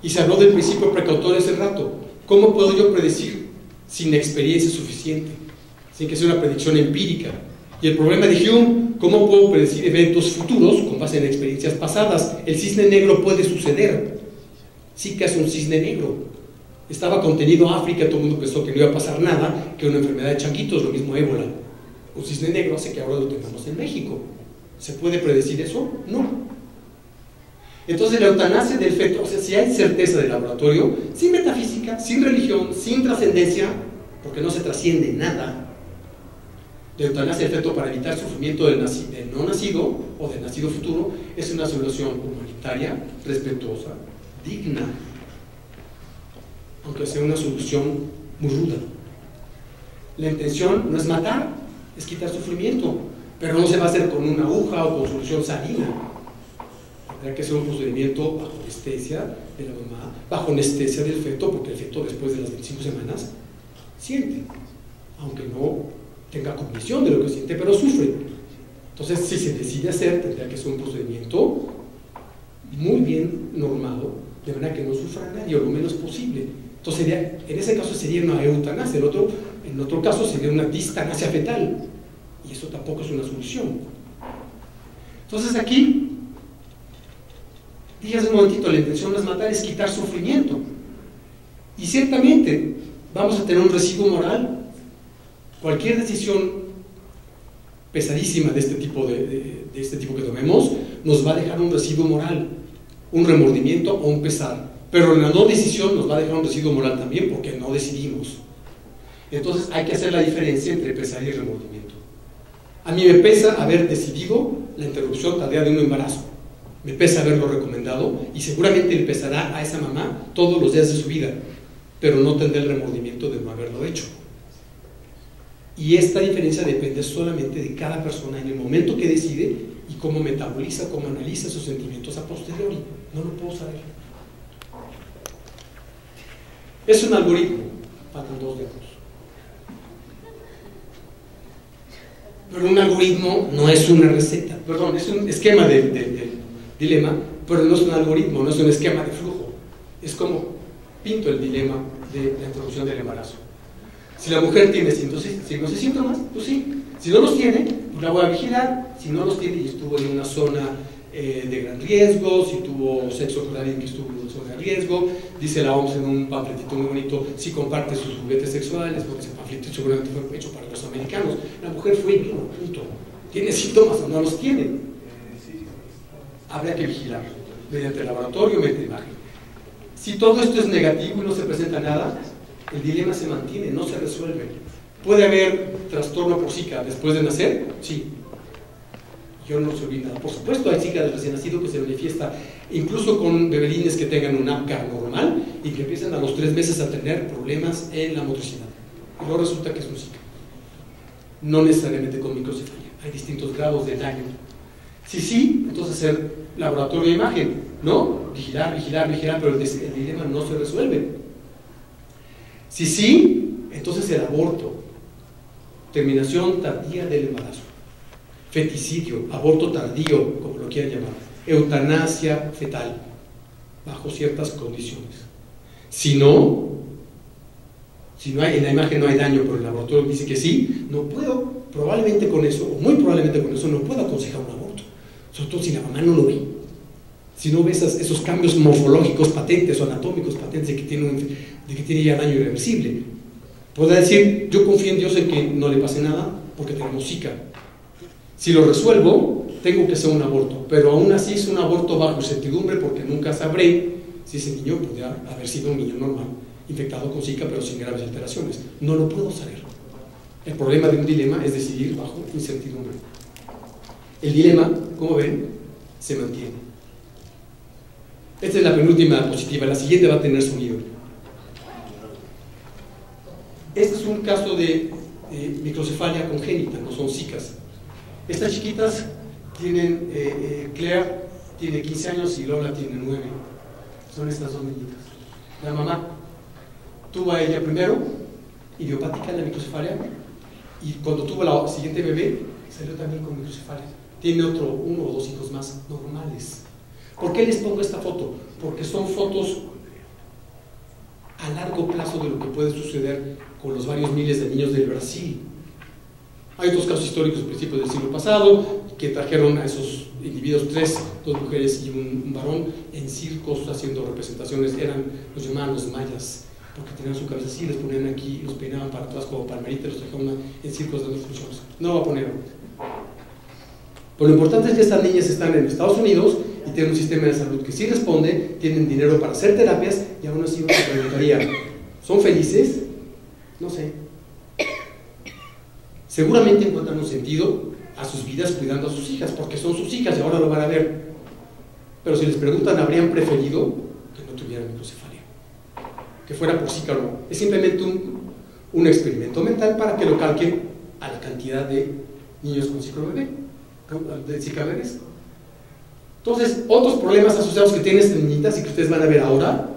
Y se habló del principio precautorio hace rato. ¿Cómo puedo yo predecir sin experiencia suficiente? Sin que sea una predicción empírica. Y el problema de Hume, ¿cómo puedo predecir eventos futuros con base en experiencias pasadas? El cisne negro puede suceder. Sí que es un cisne negro. Estaba contenido África, todo el mundo pensó que no iba a pasar nada, que una enfermedad de changuitos, lo mismo ébola. Un cisne negro hace que ahora lo tengamos en México. ¿Se puede predecir eso? No. Entonces la eutanasia del feto, o sea, si hay certeza del laboratorio, sin metafísica, sin religión, sin trascendencia, porque no se trasciende nada, la eutanasia del feto para evitar sufrimiento del no nacido o del nacido futuro, es una solución humanitaria, respetuosa, digna, aunque sea una solución muy ruda. La intención no es matar, es quitar sufrimiento, pero no se va a hacer con una aguja o con solución salina. Tendrá que ser un procedimiento bajo anestesia de la mamá, bajo anestesia del feto, porque el feto después de las 25 semanas siente, aunque no tenga cognición de lo que siente, pero sufre. Entonces, si se decide hacer, tendrá que ser un procedimiento muy bien normado, de manera que no sufra nadie o lo menos posible. Entonces, en ese caso sería una eutanasia, en otro caso sería una distanasia fetal, y eso tampoco es una solución. Entonces aquí, dígase un momentito, la intención no es matar, es quitar sufrimiento. Y ciertamente vamos a tener un residuo moral. Cualquier decisión pesadísima de este tipo que tomemos nos va a dejar un residuo moral, un remordimiento o un pesar. Pero la no decisión nos va a dejar un residuo moral también porque no decidimos. Entonces hay que hacer la diferencia entre pesar y remordimiento. A mí me pesa haber decidido la interrupción tardía de un embarazo. Me pesa haberlo recomendado y seguramente le pesará a esa mamá todos los días de su vida, pero no tendrá el remordimiento de no haberlo hecho. Y esta diferencia depende solamente de cada persona en el momento que decide y cómo metaboliza, cómo analiza sus sentimientos a posteriori. No lo puedo saber. Es un algoritmo, faltan 2 dedos. Pero un algoritmo no es una receta, perdón, es un esquema del dilema, pero no es un algoritmo, no es un esquema de flujo. Es como pinto el dilema de la introducción del embarazo. Si la mujer tiene signos y síntomas, pues sí. Si no los tiene, pues la voy a vigilar. Si no los tiene y estuvo en una zona de gran riesgo, si tuvo sexo con alguien que estuvo en una zona de riesgo, dice la OMS en un panfletito muy bonito, si comparte sus juguetes sexuales, porque ese panfletito seguramente fue hecho para los americanos. La mujer fue y vino, punto. ¿Tiene síntomas o no los tiene? Habría que vigilar mediante el laboratorio, mediante imagen. Si todo esto es negativo y no se presenta nada, El dilema se mantiene, no se resuelve. ¿Puede haber trastorno por Zika después de nacer? Sí. Yo no resolví nada. Por supuesto, hay Zika del recién nacido que se manifiesta incluso con bebelines que tengan un APGAR normal y que empiezan a los 3 meses a tener problemas en la motricidad. Y luego resulta que es un Zika. No necesariamente con microcefalia. Hay distintos grados de daño. Si sí, entonces hacer laboratorio de imagen, ¿no? Vigilar, pero el dilema no se resuelve. Si sí, entonces el aborto, terminación tardía del embarazo, feticidio, aborto tardío, como lo quieran llamar, eutanasia fetal, bajo ciertas condiciones. Si no hay, en la imagen no hay daño, pero el laboratorio dice que sí, no puedo, probablemente con eso, o muy probablemente con eso, no puedo aconsejar un aborto, sobre todo si la mamá no lo ve. Si no ves esos cambios morfológicos patentes o anatómicos patentes de que tiene ya daño irreversible, podrá decir, yo confío en Dios en que no le pase nada porque tenemos Zika. Si lo resuelvo, tengo que hacer un aborto, pero aún así es un aborto bajo incertidumbre porque nunca sabré si ese niño podría haber sido un niño normal, infectado con Zika pero sin graves alteraciones. No lo puedo saber. El problema de un dilema es decidir bajo incertidumbre. El dilema, como ven, se mantiene. Esta es la penúltima diapositiva, la siguiente va a tener sonido. Este es un caso de microcefalia congénita, no son Zikas. Estas chiquitas tienen, Claire tiene 15 años y Lola tiene 9. Son estas dos niñitas. La mamá tuvo a ella primero, idiopática en la microcefalia, y cuando tuvo la siguiente bebé, salió también con microcefalia. Tiene uno o dos hijos más normales. ¿Por qué les pongo esta foto? Porque son fotos a largo plazo de lo que puede suceder con los varios miles de niños del Brasil. Hay otros casos históricos a principios del siglo pasado que trajeron a esos individuos, 2 mujeres y un varón, en circos haciendo representaciones. Los llamaban los mayas, porque tenían su cabeza así, les ponían aquí, los peinaban para atrás como palmerita, los trajeron en circos dando funciones. No lo voy a poner. Pero lo importante es que estas niñas están en Estados Unidos y tienen un sistema de salud que sí responde, tienen dinero para hacer terapias, y aún así uno se preguntaría, ¿son felices? No sé. Seguramente encuentran un sentido a sus vidas cuidando a sus hijas, porque son sus hijas y ahora lo van a ver. Pero si les preguntan, ¿habrían preferido que no tuvieran microcefalia? Que fuera por Zika o no. Es simplemente un experimento mental para que lo calquen a la cantidad de niños con de Zika bebés. Entonces, otros problemas asociados que tienen estas niñitas y que ustedes van a ver ahora: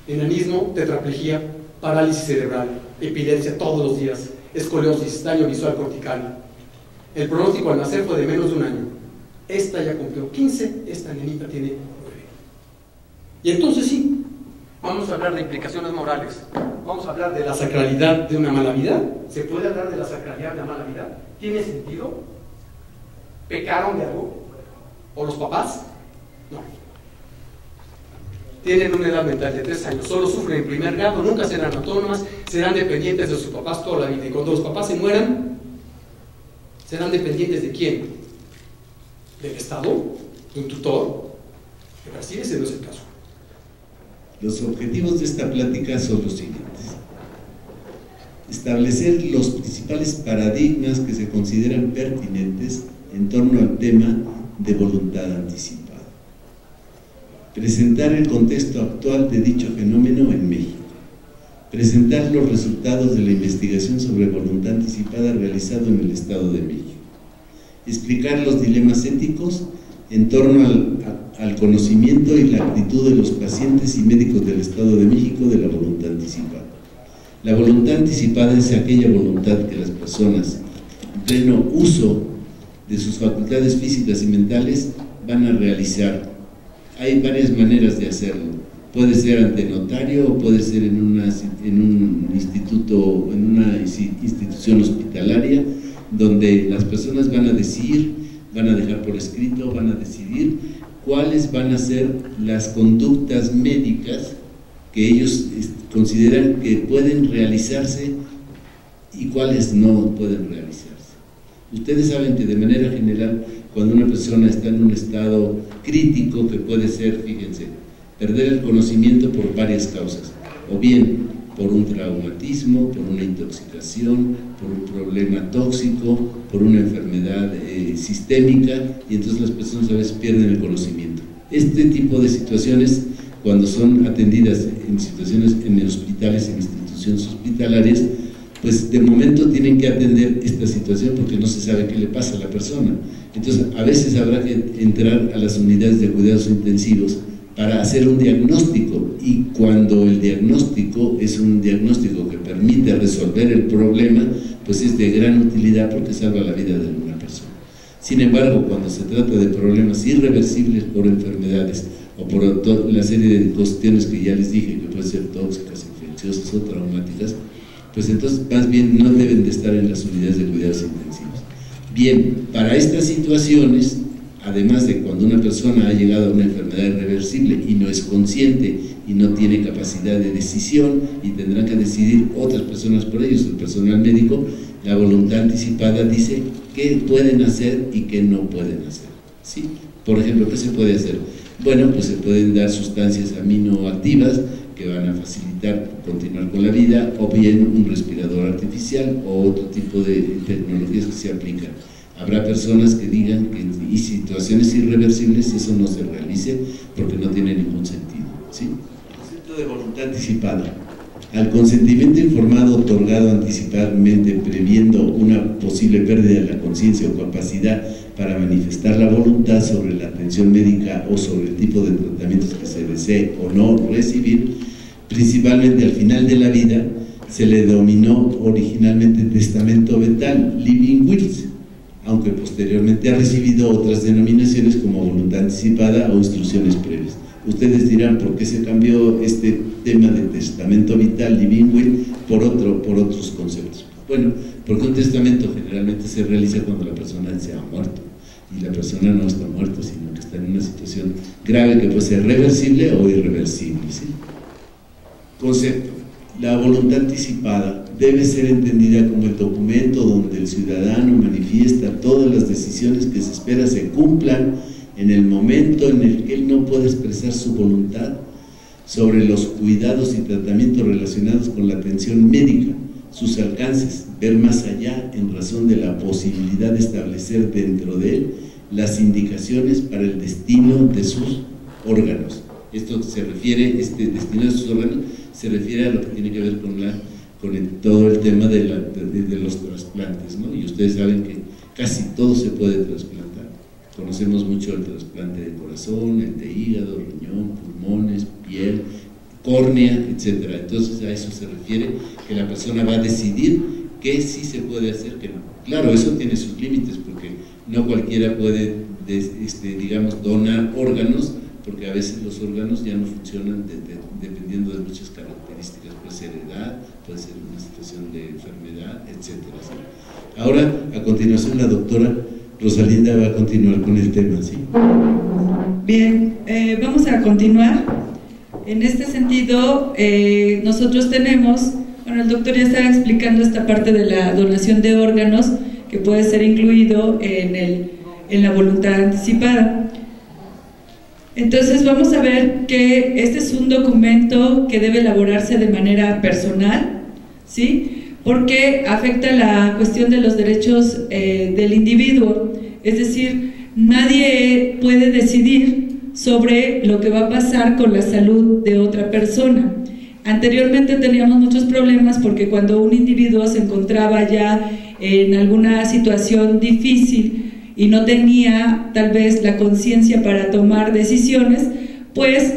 enanismo, tetraplegia, parálisis cerebral, epilepsia todos los días, escoliosis, daño visual cortical. El pronóstico al nacer fue de menos de 1 año. Esta ya cumplió 15, esta nenita tiene 9. Y entonces sí, vamos a hablar de implicaciones morales. Vamos a hablar de la sacralidad de una mala vida. ¿Se puede hablar de la sacralidad de una mala vida? ¿Tiene sentido? ¿Pecaron de algo? ¿O los papás? No. Tienen una edad mental de 3 años, solo sufren en primer grado, nunca serán autónomas, serán dependientes de sus papás toda la vida. Y cuando los papás se mueran, ¿serán dependientes de quién? ¿Del Estado? ¿De un tutor? En Brasil ese no es el caso. Los objetivos de esta plática son los siguientes: establecer los principales paradigmas que se consideran pertinentes en torno al tema de voluntad anticipada, presentar el contexto actual de dicho fenómeno en México, presentar los resultados de la investigación sobre voluntad anticipada realizado en el Estado de México, explicar los dilemas éticos en torno al conocimiento y la actitud de los pacientes y médicos del Estado de México de la voluntad anticipada. La voluntad anticipada es aquella voluntad que las personas, en pleno uso de sus facultades físicas y mentales, van a realizar. Hay varias maneras de hacerlo. Puede ser ante notario o puede ser en un instituto, en una institución hospitalaria, donde las personas van a decidir, van a dejar por escrito, van a decidir cuáles van a ser las conductas médicas que ellos consideran que pueden realizarse y cuáles no pueden realizarse. Ustedes saben que de manera general, cuando una persona está en un estado crítico, que puede ser, fíjense, perder el conocimiento por varias causas, o bien por un traumatismo, por una intoxicación, por un problema tóxico, por una enfermedad sistémica, y entonces las personas a veces pierden el conocimiento. Este tipo de situaciones, cuando son atendidas en situaciones en hospitales, en instituciones hospitalarias, pues de momento tienen que atender esta situación porque no se sabe qué le pasa a la persona. Entonces a veces habrá que entrar a las unidades de cuidados intensivos para hacer un diagnóstico, y cuando el diagnóstico es un diagnóstico que permite resolver el problema, pues es de gran utilidad porque salva la vida de una persona. Sin embargo, cuando se trata de problemas irreversibles por enfermedades o por toda la serie de cuestiones que ya les dije, que pueden ser tóxicas, infecciosas o traumáticas, pues entonces más bien no deben de estar en las unidades de cuidados intensivos. Bien, para estas situaciones, además de cuando una persona ha llegado a una enfermedad irreversible y no es consciente y no tiene capacidad de decisión y tendrán que decidir otras personas por ellos, el personal médico, la voluntad anticipada dice qué pueden hacer y qué no pueden hacer, ¿sí? Por ejemplo, ¿qué se puede hacer? Bueno, pues se pueden dar sustancias aminoactivas que van a facilitar continuar con la vida, o bien un respirador artificial o otro tipo de tecnologías que se aplican. Habrá personas que digan que en situaciones irreversibles eso no se realice porque no tiene ningún sentido, ¿sí? El concepto de voluntad anticipada. Al consentimiento informado otorgado anticipadamente previendo una posible pérdida de la conciencia o capacidad para manifestar la voluntad sobre la atención médica o sobre el tipo de tratamientos que se desee o no recibir, principalmente al final de la vida, se le denominó originalmente testamento vetal, living wills, aunque posteriormente ha recibido otras denominaciones como voluntad anticipada o instrucciones previas. Ustedes dirán, ¿por qué se cambió este tema de testamento vital, living will, por otros conceptos? Bueno, porque un testamento generalmente se realiza cuando la persona se ha muerto, y la persona no está muerta, sino que está en una situación grave que puede ser reversible o irreversible, ¿sí? Concepto. La voluntad anticipada debe ser entendida como el documento donde el ciudadano manifiesta todas las decisiones que se espera se cumplan en el momento en el que él no puede expresar su voluntad sobre los cuidados y tratamientos relacionados con la atención médica, sus alcances, ver más allá en razón de la posibilidad de establecer dentro de él las indicaciones para el destino de sus órganos. Esto se refiere, este destino de sus órganos, se refiere a lo que tiene que ver con todo el tema de los trasplantes, ¿no? Y ustedes saben que casi todo se puede trasplantar. Conocemos mucho el trasplante de corazón, el de hígado, riñón, pulmones, piel, córnea, etc. Entonces a eso se refiere, que la persona va a decidir qué sí se puede hacer, qué no. Claro, eso tiene sus límites, porque no cualquiera puede, digamos, donar órganos, porque a veces los órganos ya no funcionan dependiendo de muchas características, puede ser edad, puede ser una situación de enfermedad, etc. ¿Sí? Ahora, a continuación, la doctora Rosalinda va a continuar con el tema, ¿sí? Bien, vamos a continuar. En este sentido, nosotros tenemos, bueno, el doctor ya estaba explicando esta parte de la donación de órganos, que puede ser incluido en la voluntad anticipada. Entonces vamos a ver que este es un documento que debe elaborarse de manera personal, ¿sí? Porque afecta la cuestión de los derechos del individuo, es decir, nadie puede decidir sobre lo que va a pasar con la salud de otra persona. Anteriormente teníamos muchos problemas porque cuando un individuo se encontraba ya en alguna situación difícil y no tenía tal vez la conciencia para tomar decisiones, pues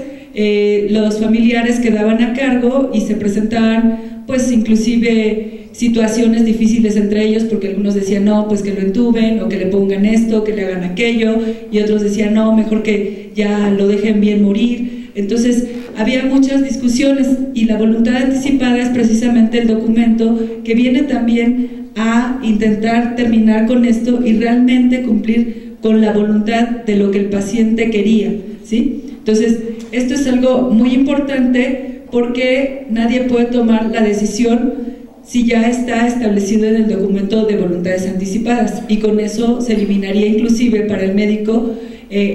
los familiares quedaban a cargo y se presentaban pues inclusive situaciones difíciles entre ellos, porque algunos decían no, pues que lo entuben, o que le pongan esto, que le hagan aquello, y otros decían no, mejor que ya lo dejen bien morir. Entonces había muchas discusiones, y la voluntad anticipada es precisamente el documento que viene también a intentar terminar con esto y realmente cumplir con la voluntad de lo que el paciente quería, ¿sí? Entonces, esto es algo muy importante porque nadie puede tomar la decisión si ya está establecido en el documento de voluntades anticipadas, y con eso se eliminaría inclusive para el médico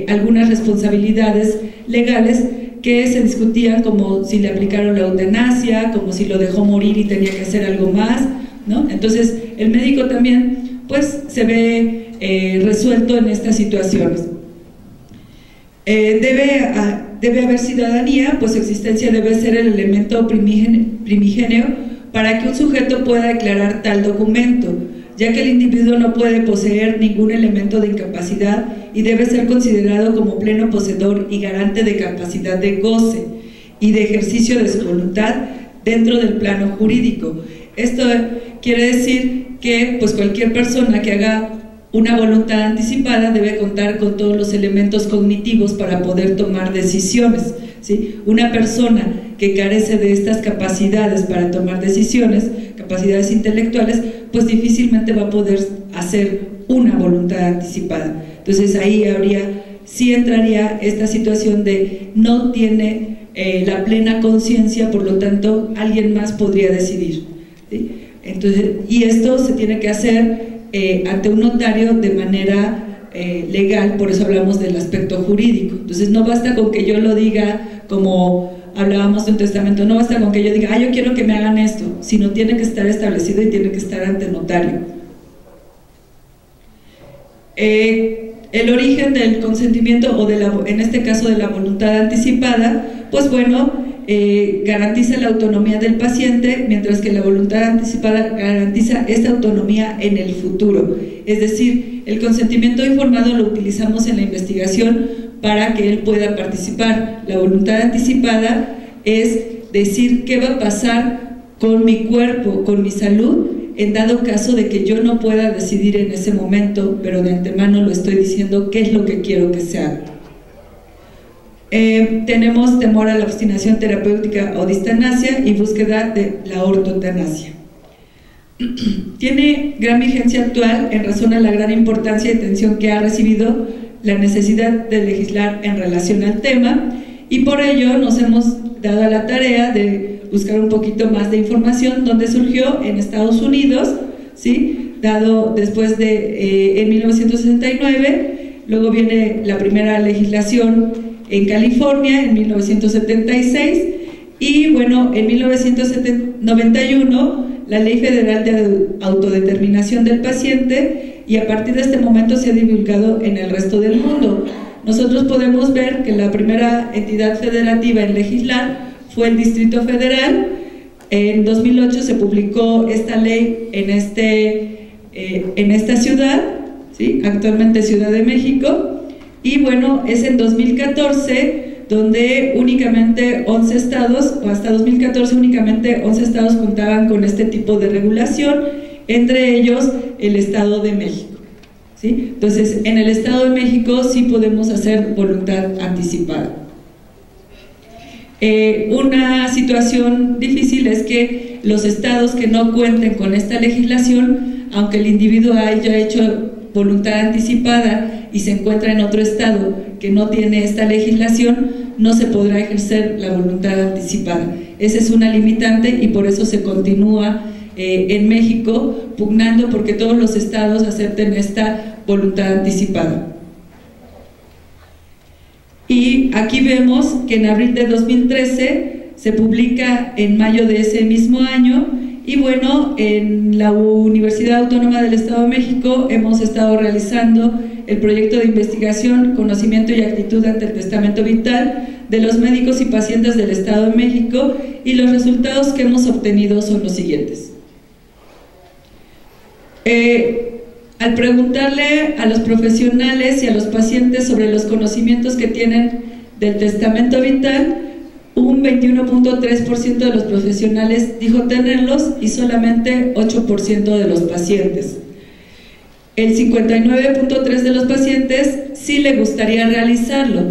algunas responsabilidades legales que se discutían como si le aplicaron la eutanasia, como si lo dejó morir y tenía que hacer algo más, ¿no? Entonces el médico también pues se ve resuelto en estas situaciones. Debe haber ciudadanía, pues su existencia debe ser el elemento primigenio para que un sujeto pueda declarar tal documento, ya que el individuo no puede poseer ningún elemento de incapacidad y debe ser considerado como pleno poseedor y garante de capacidad de goce y de ejercicio de su voluntad dentro del plano jurídico. Esto quiere decir que pues cualquier persona que haga una voluntad anticipada debe contar con todos los elementos cognitivos para poder tomar decisiones, ¿sí? Una persona que carece de estas capacidades para tomar decisiones, capacidades intelectuales, pues difícilmente va a poder hacer una voluntad anticipada. Entonces ahí sí entraría esta situación de no tiene la plena conciencia, por lo tanto alguien más podría decidir, ¿sí? Entonces, y esto se tiene que hacer ante un notario de manera legal, por eso hablamos del aspecto jurídico. Entonces no basta con que yo lo diga, como hablábamos de un testamento, no basta con que yo diga, yo quiero que me hagan esto, sino tiene que estar establecido y tiene que estar ante notario. El origen del consentimiento, o en este caso de la voluntad anticipada, pues bueno, garantiza la autonomía del paciente, mientras que la voluntad anticipada garantiza esta autonomía en el futuro. Es decir, el consentimiento informado lo utilizamos en la investigación para que él pueda participar. La voluntad anticipada es decir qué va a pasar con mi cuerpo, con mi salud, en dado caso de que yo no pueda decidir en ese momento, pero de antemano lo estoy diciendo qué es lo que quiero que se haga. Tenemos temor a la obstinación terapéutica o distanasia y búsqueda de la ortotanasia. Tiene gran vigencia actual en razón a la gran importancia y atención que ha recibido la necesidad de legislar en relación al tema, y por ello nos hemos dado a la tarea de buscar un poquito más de información, donde surgió en Estados Unidos, ¿sí? Dado después de en 1969, luego viene la primera legislación en California en 1976, y bueno, en 1991 la Ley Federal de Autodeterminación del Paciente, y a partir de este momento se ha divulgado en el resto del mundo. Nosotros podemos ver que la primera entidad federativa en legislar fue el Distrito Federal. En 2008 se publicó esta ley en esta ciudad, ¿sí? Actualmente Ciudad de México. Y bueno, es en 2014 donde únicamente 11 estados, o hasta 2014 únicamente 11 estados contaban con este tipo de regulación, entre ellos el Estado de México, ¿sí? Entonces, en el Estado de México sí podemos hacer voluntad anticipada. Una situación difícil es que los estados que no cuenten con esta legislación, aunque el individuo haya hecho voluntad anticipada y se encuentra en otro estado que no tiene esta legislación, no se podrá ejercer la voluntad anticipada. Esa es una limitante, y por eso se continúa en México pugnando porque todos los estados acepten esta voluntad anticipada. Y aquí vemos que en abril de 2013 se publica en mayo de ese mismo año. Y bueno, en la Universidad Autónoma del Estado de México hemos estado realizando el proyecto de investigación, conocimiento y actitud ante el testamento vital de los médicos y pacientes del Estado de México, y los resultados que hemos obtenido son los siguientes. Al preguntarle a los profesionales y a los pacientes sobre los conocimientos que tienen del testamento vital, un 21.3% de los profesionales dijo tenerlos y solamente 8% de los pacientes. El 59.3% de los pacientes sí le gustaría realizarlo.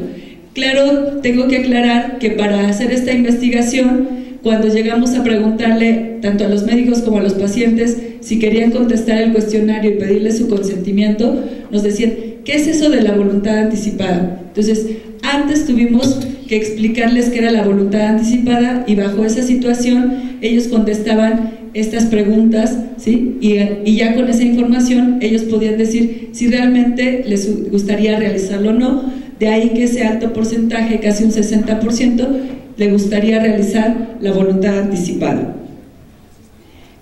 Claro, tengo que aclarar que para hacer esta investigación, cuando llegamos a preguntarle tanto a los médicos como a los pacientes si querían contestar el cuestionario y pedirles su consentimiento, nos decían, ¿qué es eso de la voluntad anticipada? Entonces, antes tuvimos que explicarles qué era la voluntad anticipada, y bajo esa situación ellos contestaban estas preguntas, ¿sí? Y ya con esa información ellos podían decir si realmente les gustaría realizarlo o no, de ahí que ese alto porcentaje, casi un 60%, le gustaría realizar la voluntad anticipada.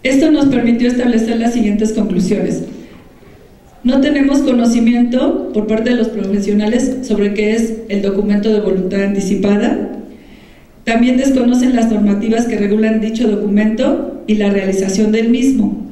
Esto nos permitió establecer las siguientes conclusiones. No tenemos conocimiento por parte de los profesionales sobre qué es el documento de voluntad anticipada. También desconocen las normativas que regulan dicho documento y la realización del mismo,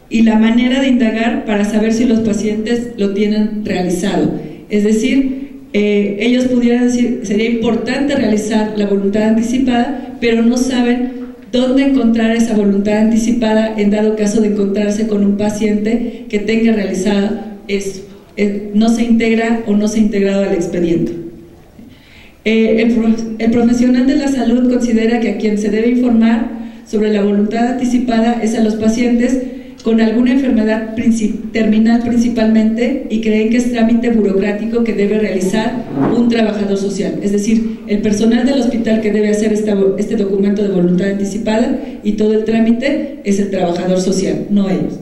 y la manera de indagar para saber si los pacientes lo tienen realizado. Es decir, ellos pudieran decir, sería importante realizar la voluntad anticipada, pero no saben dónde encontrar esa voluntad anticipada en dado caso de encontrarse con un paciente que tenga realizada eso, no se integra o no se ha integrado al expediente. El profesional de la salud considera que a quien se debe informar sobre la voluntad anticipada es a los pacientes con alguna enfermedad terminal principalmente, y creen que es trámite burocrático que debe realizar un trabajador social, es decir, el personal del hospital que debe hacer este documento de voluntad anticipada, y todo el trámite es el trabajador social, no ellos.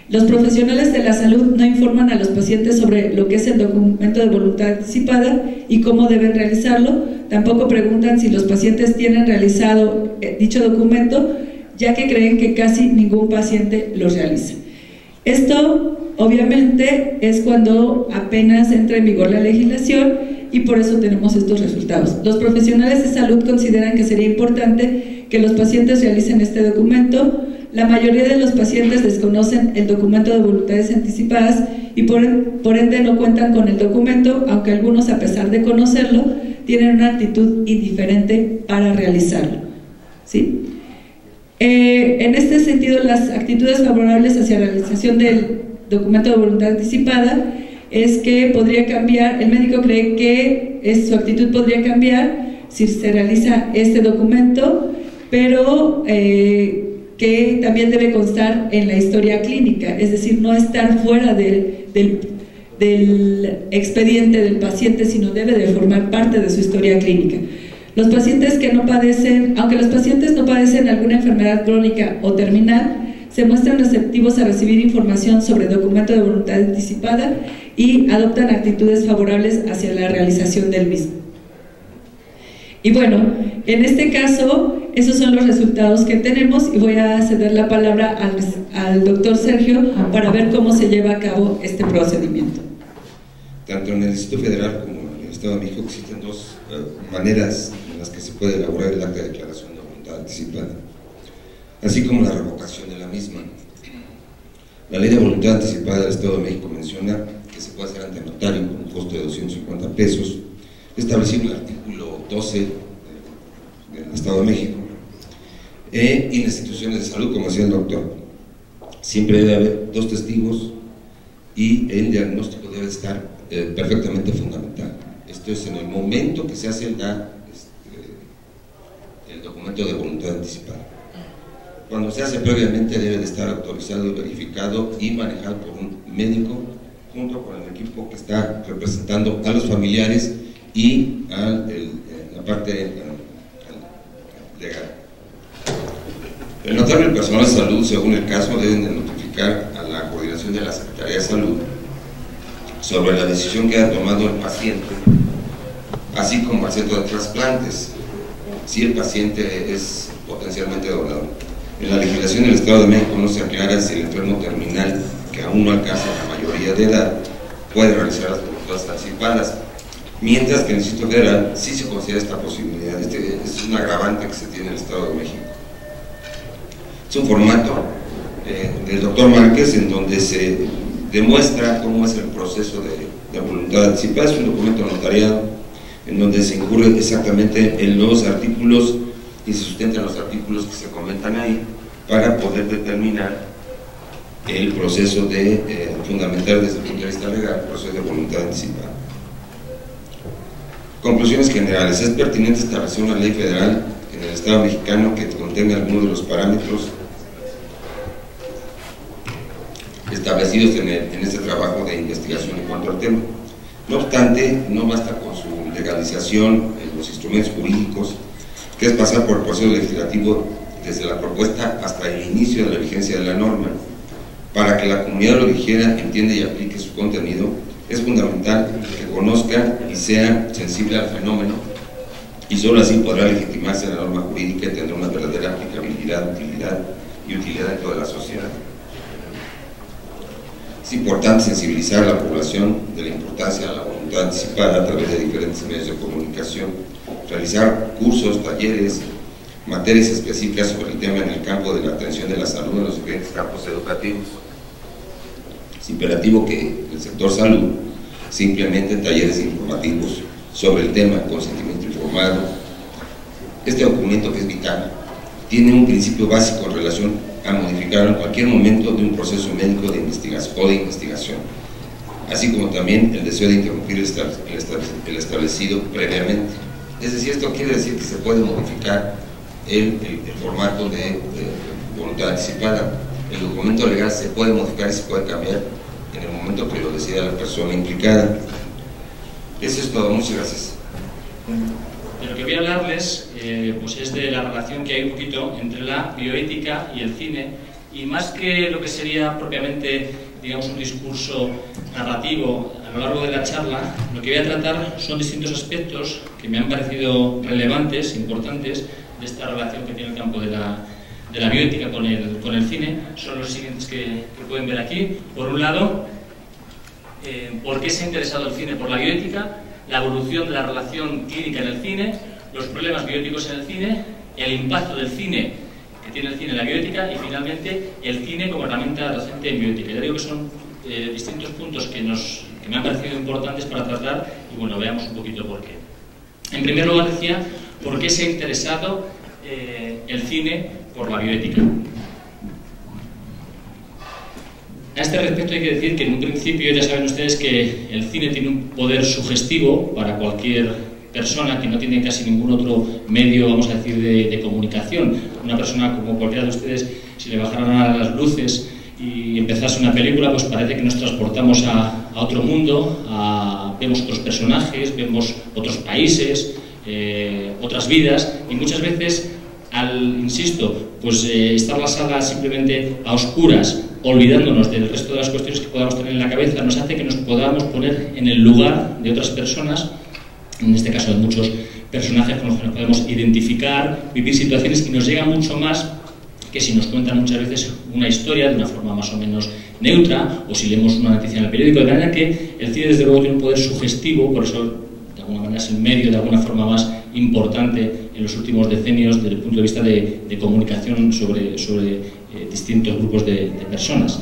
Los profesionales de la salud no informan a los pacientes sobre lo que es el documento de voluntad anticipada y cómo deben realizarlo. Tampoco preguntan si los pacientes tienen realizado dicho documento, ya que creen que casi ningún paciente los realiza. Esto obviamente es cuando apenas entra en vigor la legislación, y por eso tenemos estos resultados. Los profesionales de salud consideran que sería importante que los pacientes realicen este documento. La mayoría de los pacientes desconocen el documento de voluntades anticipadas y por ende no cuentan con el documento, aunque algunos, a pesar de conocerlo, tienen una actitud indiferente para realizarlo, ¿sí? En este sentido, las actitudes favorables hacia la realización del documento de voluntad anticipada es que podría cambiar. El médico cree que su actitud podría cambiar si se realiza este documento, pero que también debe constar en la historia clínica, es decir, no estar fuera del expediente del paciente, sino debe de formar parte de su historia clínica. Los pacientes que no padecen, aunque los pacientes no padecen alguna enfermedad crónica o terminal, se muestran receptivos a recibir información sobre documento de voluntad anticipada y adoptan actitudes favorables hacia la realización del mismo. Y bueno, en este caso, esos son los resultados que tenemos, y voy a ceder la palabra al doctor Sergio para ver cómo se lleva a cabo este procedimiento. Tanto en el Distrito Federal como en el Estado de México existen dos maneras en las que se puede elaborar el acta de declaración de voluntad anticipada, así como la revocación de la misma. La Ley de Voluntad Anticipada del Estado de México menciona que se puede hacer ante notario con un costo de 250 pesos, establecido en el artículo 12 del Estado de México, y en instituciones de salud, como decía el doctor, siempre debe haber 2 testigos y el diagnóstico debe estar perfectamente fundamentado. Esto es en el momento que se hace el documento de voluntad anticipada. Cuando se hace previamente debe de estar autorizado y verificado y manejado por un médico junto con el equipo que está representando a los familiares y a la parte legal. El notario y el personal de salud, según el caso, deben de notificar a la coordinación de la Secretaría de Salud sobre la decisión que ha tomado el paciente, así como al centro de trasplantes, si el paciente es potencialmente donador. En la legislación del Estado de México no se aclara si el enfermo terminal, que aún no alcanza la mayoría de edad, puede realizar las voluntades anticipadas, mientras que en el Distrito Federal sí se considera esta posibilidad. Es un agravante que se tiene en el Estado de México. Es un formato del doctor Márquez en donde se demuestra cómo es el proceso de voluntad anticipada. Es un documento notariado en donde se incurre exactamente en los artículos y se sustentan los artículos que se comentan ahí para poder determinar el proceso de fundamental desde el punto de vista legal, el proceso de voluntad anticipada. Conclusiones generales. Es pertinente establecer una ley federal en el Estado mexicano que contenga algunos de los parámetros establecidos en este trabajo de investigación en cuanto al tema. No obstante, no basta con su legalización en los instrumentos jurídicos, que es pasar por el proceso legislativo desde la propuesta hasta el inicio de la vigencia de la norma. Para que la comunidad lo dijera, entienda y aplique su contenido, Es fundamental que conozca y sea sensible al fenómeno, y solo así podrá legitimarse la norma jurídica y tendrá una verdadera aplicabilidad, utilidad dentro de la sociedad. Es importante sensibilizar a la población de la importancia de la voluntad anticipada a través de diferentes medios de comunicación, realizar cursos, talleres, materias específicas sobre el tema en el campo de la atención de la salud en los diferentes campos educativos. Es imperativo que el sector salud se implementen talleres informativos sobre el tema, consentimiento informado. Este documento, que es vital, tiene un principio básico en relación a modificar en cualquier momento de un proceso médico de investigación, así como también el deseo de interrumpir el establecido previamente. Es decir, esto quiere decir que se puede modificar el formato de voluntad anticipada. El documento legal se puede modificar y se puede cambiar en el momento que lo decida la persona implicada. Eso es todo, muchas gracias. De lo que voy a hablarles pues es de la relación que hay un poquito entre la bioética y el cine, y más que lo que sería propiamente, digamos, un discurso narrativo a lo largo de la charla, lo que voy a tratar son distintos aspectos que me han parecido relevantes, importantes, de esta relación que tiene el campo de la bioética con el cine. Son los siguientes que pueden ver aquí. Por un lado, ¿por qué se ha interesado el cine por la bioética? La evolución de la relación clínica en el cine, los problemas bioéticos en el cine, el impacto del cine que tiene el cine en la bioética, y finalmente el cine como herramienta docente en bioética. Ya digo que son distintos puntos que me han parecido importantes para tratar, y bueno, veamos un poquito por qué. En primer lugar decía, ¿por qué se ha interesado el cine por la bioética? A este respecto hay que decir que en un principio ya saben ustedes que el cine tiene un poder sugestivo para cualquier persona que no tiene casi ningún otro medio, vamos a decir, de comunicación. Una persona como cualquiera de ustedes, si le bajaran a las luces y empezase una película, pues parece que nos transportamos a otro mundo, vemos otros personajes, vemos otros países, otras vidas, y muchas veces insisto, pues estar la sala simplemente a oscuras, olvidándonos del resto de las cuestiones que podamos tener en la cabeza, nos hace que nos podamos poner en el lugar de otras personas, en este caso de muchos personajes con los que nos podemos identificar, vivir situaciones que nos llegan mucho más que si nos cuentan muchas veces una historia de una forma más o menos neutra, o si leemos una noticia en el periódico. De manera que el cine desde luego tiene un poder sugestivo, por eso de alguna manera es el medio de alguna forma más importante en los últimos decenios desde el punto de vista de comunicación sobre distintos grupos de personas.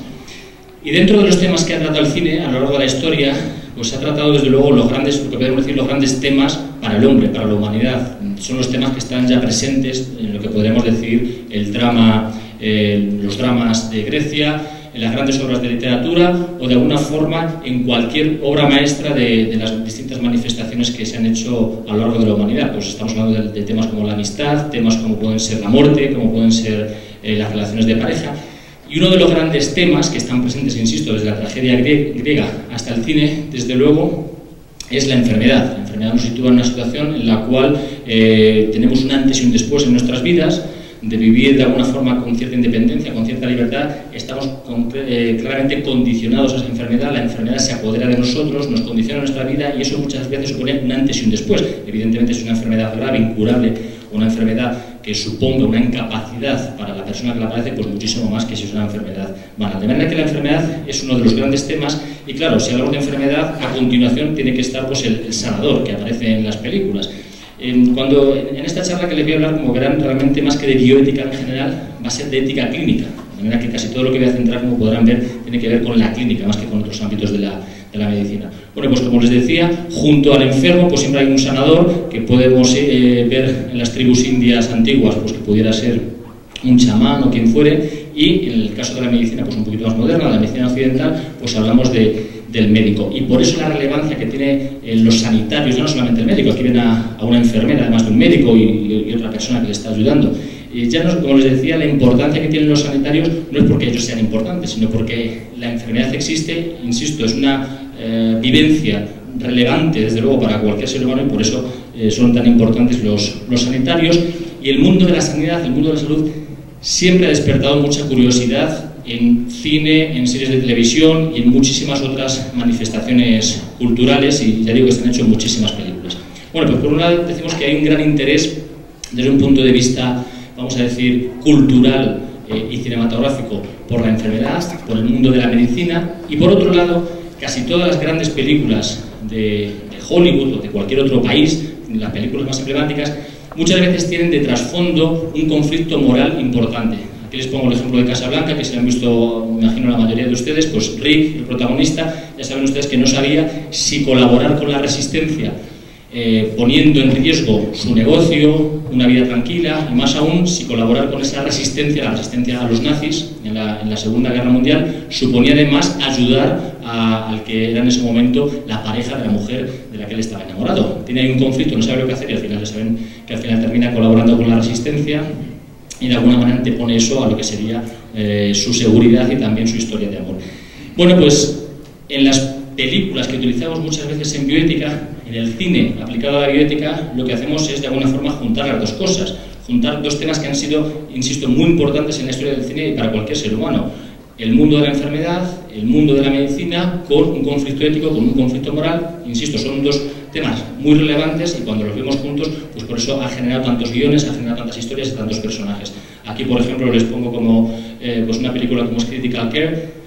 Y dentro de los temas que ha tratado el cine a lo largo de la historia, pues se ha tratado desde luego lo que podemos decir los grandes temas para el hombre, para la humanidad. Son los temas que están ya presentes en lo que podríamos decir el drama, los dramas de Grecia, en las grandes obras de literatura, o de alguna forma en cualquier obra maestra de las distintas manifestaciones que se han hecho a lo largo de la humanidad. Pues estamos hablando de temas como la amistad, temas como pueden ser la muerte, como pueden ser las relaciones de pareja. Y uno de los grandes temas que están presentes, insisto, desde la tragedia griega hasta el cine, desde luego, es la enfermedad. La enfermedad nos sitúa en una situación en la cual tenemos un antes y un después en nuestras vidas, de vivir de alguna forma con cierta independencia, con cierta libertad. Estamos claramente condicionados a esa enfermedad. La enfermedad se apodera de nosotros, nos condiciona nuestra vida, y eso muchas veces supone un antes y un después. Evidentemente, es una enfermedad grave, incurable, una enfermedad que suponga una incapacidad para la persona que la padece, pues muchísimo más que si es una enfermedad banal. De manera que la enfermedad es uno de los grandes temas, y claro, si hablamos de enfermedad, a continuación tiene que estar pues el sanador que aparece en las películas. En esta charla que les voy a hablar, como verán, realmente más que de bioética en general, va a ser de ética clínica, de manera que casi todo lo que voy a centrar, como podrán ver, tiene que ver con la clínica, más que con otros ámbitos de la medicina. Bueno, pues como les decía, junto al enfermo pues siempre hay un sanador, que podemos ver en las tribus indias antiguas, pues que pudiera ser un chamán o quien fuere, y en el caso de la medicina pues un poquito más moderna, la medicina occidental, pues hablamos del médico. Y por eso la relevancia que tiene los sanitarios, ya no solamente el médico, aquí ven a una enfermera, además de un médico y otra persona que le está ayudando. Y ya como les decía, la importancia que tienen los sanitarios no es porque ellos sean importantes, sino porque la enfermedad existe, insisto, es una vivencia relevante desde luego para cualquier ser humano, y por eso son tan importantes los sanitarios. Y el mundo de la sanidad, el mundo de la salud, siempre ha despertado mucha curiosidad en cine, en series de televisión y en muchísimas otras manifestaciones culturales, y ya digo que se han hecho muchísimas películas. Bueno, pues por un lado decimos que hay un gran interés desde un punto de vista, vamos a decir, cultural y cinematográfico por la enfermedad, por el mundo de la medicina, y por otro lado, casi todas las grandes películas de Hollywood o de cualquier otro país, las películas más emblemáticas, muchas veces tienen de trasfondo un conflicto moral importante. Aquí les pongo el ejemplo de Casablanca, que se han visto, me imagino, la mayoría de ustedes. Pues Rick, el protagonista, ya saben ustedes que no sabía si colaborar con la resistencia, poniendo en riesgo su negocio, una vida tranquila, y más aún si colaborar con esa resistencia, la resistencia a los nazis en la Segunda Guerra Mundial, suponía además ayudar al que era en ese momento la pareja de la mujer de la que él estaba enamorado. Tiene ahí un conflicto, no sabe lo que hacer, y al final ya saben que al final termina colaborando con la resistencia, y de alguna manera antepone eso a lo que sería su seguridad y también su historia de amor. Bueno, pues en las películas que utilizamos muchas veces en bioética, en el cine aplicado a la bioética, lo que hacemos es de alguna forma juntar las dos cosas, juntar dos temas que han sido, insisto, muy importantes en la historia del cine y para cualquier ser humano: el mundo de la enfermedad, el mundo de la medicina, con un conflicto ético, con un conflicto moral. Insisto, son dos temas muy relevantes, y cuando los vemos juntos, pues por eso ha generado tantos guiones, ha generado tantas historias y tantos personajes. Aquí, por ejemplo, les pongo como pues una película como es Critical Care,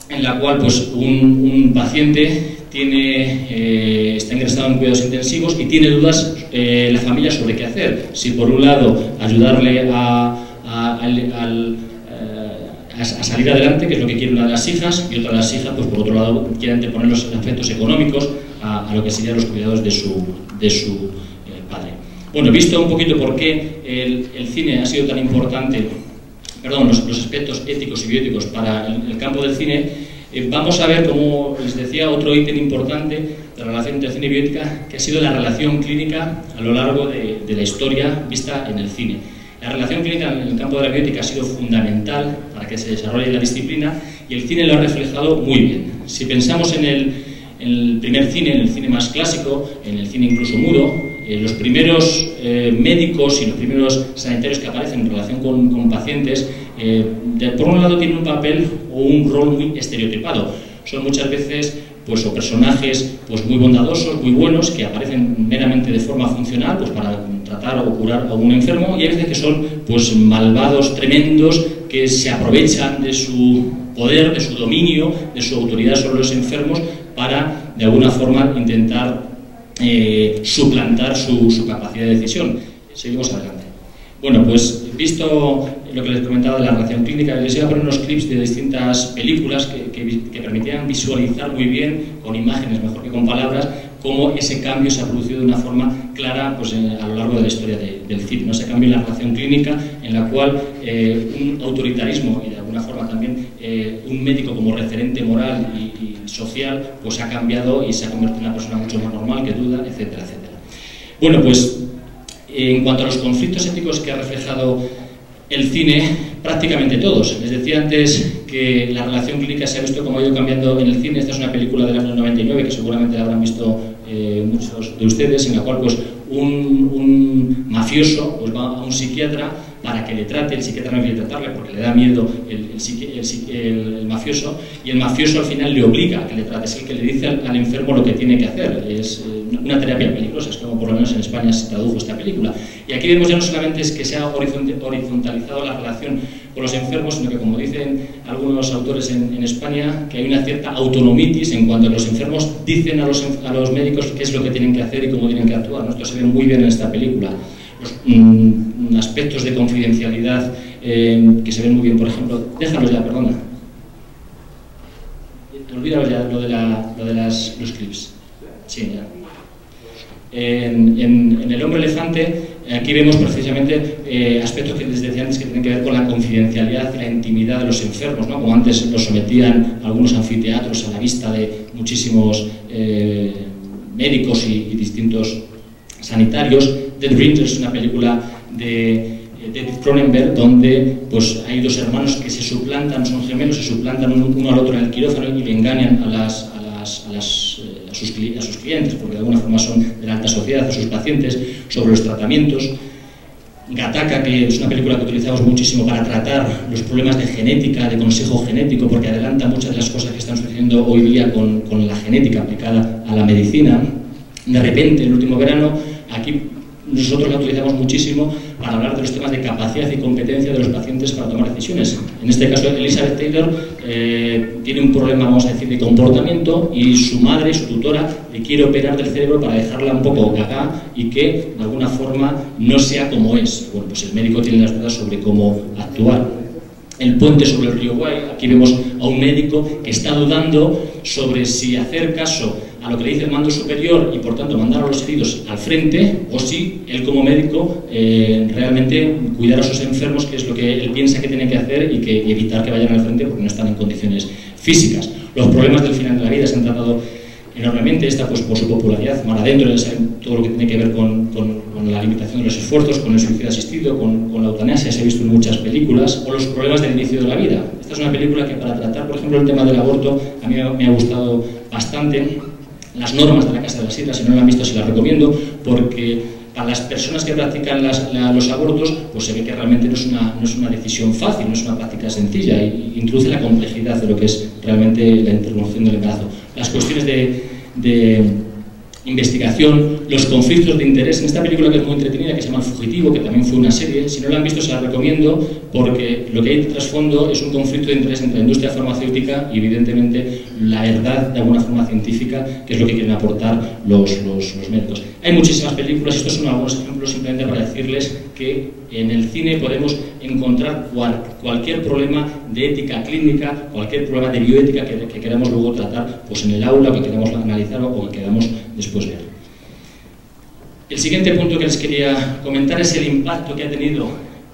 en la cual pues un paciente está ingresado en cuidados intensivos y tiene dudas la familia sobre qué hacer. Si por un lado ayudarle a salir adelante, que es lo que quiere una de las hijas, y otra de las hijas, pues por otro lado, quiere anteponer los efectos económicos a lo que serían los cuidados de su padre. Bueno, visto un poquito por qué el cine ha sido tan importante, los aspectos éticos y bioéticos para el campo del cine, vamos a ver, como les decía, otro ítem importante de la relación entre cine y bioética, que ha sido la relación clínica a lo largo de la historia vista en el cine. La relación clínica en el campo de la bioética ha sido fundamental para que se desarrolle la disciplina, y el cine lo ha reflejado muy bien. Si pensamos en el primer cine, en el cine más clásico, en el cine incluso mudo, los primeros médicos y los primeros sanitarios que aparecen en relación con pacientes, por un lado tienen un papel o un rol muy estereotipado. Son muchas veces pues, o personajes pues, muy bondadosos, muy buenos, que aparecen meramente de forma funcional, pues, para tratar o curar a un enfermo, y hay veces que son pues, malvados, tremendos, que se aprovechan de su poder, de su dominio, de su autoridad sobre los enfermos, para de alguna forma intentar suplantar su capacidad de decisión. Seguimos adelante. Bueno, pues visto lo que les comentaba de la relación clínica, les iba a poner unos clips de distintas películas que permitían visualizar muy bien, con imágenes mejor que con palabras, cómo ese cambio se ha producido de una forma clara pues, a lo largo de la historia del cine, ¿no? Ese cambio en la relación clínica, en la cual un autoritarismo y de alguna forma también un médico como referente moral y social pues ha cambiado y se ha convertido en una persona mucho más normal, que duda, etcétera, etcétera. Bueno, pues en cuanto a los conflictos éticos que ha reflejado el cine, prácticamente todos. Les decía antes que la relación clínica se ha visto como ha ido cambiando en el cine. Esta es una película del año 99 que seguramente la habrán visto muchos de ustedes, en la cual pues, un mafioso pues, va a un psiquiatra para que le trate. El psiquiatra no quiere tratarle porque le da miedo el mafioso, y el mafioso al final le obliga a que le trate. Es el que le dice al enfermo lo que tiene que hacer. Es una terapia peligrosa, es como por lo menos en España se tradujo esta película. Y aquí vemos ya no solamente es que se ha horizontalizado la relación con los enfermos, sino que, como dicen algunos autores en España, que hay una cierta autonomitis en cuanto a los enfermos dicen a los médicos qué es lo que tienen que hacer y cómo tienen que actuar. Esto se ve muy bien en esta película. Los aspectos de confidencialidad que se ven muy bien, por ejemplo, déjalos ya, perdona. Olvídalo ya lo de los clips. Sí, ya. En El hombre elefante, aquí vemos precisamente aspectos que les decía antes que tienen que ver con la confidencialidad y la intimidad de los enfermos, ¿no? Como antes los sometían algunos anfiteatros a la vista de muchísimos médicos y distintos sanitarios. Dead Ringers es una película de David Cronenberg, donde pues, hay dos hermanos que se suplantan, son gemelos, se suplantan uno al otro en el quirófano y le engañan a sus clientes, porque de alguna forma son de la alta sociedad, a sus pacientes, sobre los tratamientos. Gattaca, que es una película que utilizamos muchísimo para tratar los problemas de genética, de consejo genético, porque adelanta muchas de las cosas que están sucediendo hoy día con la genética aplicada a la medicina. De repente, el último verano, aquí nosotros la utilizamos muchísimo para hablar de los temas de capacidad y competencia de los pacientes para tomar decisiones. En este caso, Elizabeth Taylor tiene un problema, vamos a decir, de comportamiento, y su madre, su tutora, le quiere operar del cerebro para dejarla un poco gaga y que, de alguna forma, no sea como es. Bueno, pues el médico tiene las dudas sobre cómo actuar. El puente sobre el río Kwai, aquí vemos a un médico que está dudando sobre si hacer caso a lo que le dice el mando superior y por tanto mandar a los heridos al frente, o si él como médico realmente cuidar a sus enfermos, que es lo que él piensa que tiene que hacer, y que evitar que vayan al frente porque no están en condiciones físicas. Los problemas del final de la vida se han tratado enormemente, esta pues por su popularidad, mar adentro, todo lo que tiene que ver con la limitación de los esfuerzos, con el suicidio asistido, con la eutanasia, se ha visto en muchas películas, o los problemas del inicio de la vida. Esta es una película que, para tratar, por ejemplo, el tema del aborto, a mí me ha gustado bastante. Las normas de la Casa de las Islas, si no la han visto, se las recomiendo, porque para las personas que practican los abortos, pues se ve que realmente no es una decisión fácil, no es una práctica sencilla, y introduce la complejidad de lo que es realmente la interrupción del embarazo. Las cuestiones de investigación, los conflictos de interés. En esta película, que es muy entretenida, que se llama El Fugitivo, que también fue una serie, si no la han visto se la recomiendo, porque lo que hay de trasfondo es un conflicto de interés entre la industria farmacéutica y, evidentemente, la verdad de alguna forma científica, que es lo que quieren aportar los médicos. Hay muchísimas películas, estos son algunos ejemplos simplemente para decirles que en el cine podemos encontrar cualquier problema de ética clínica, cualquier problema de bioética que queramos luego tratar pues en el aula, que queramos analizar o que queramos después ver. El siguiente punto que les quería comentar es el impacto que ha tenido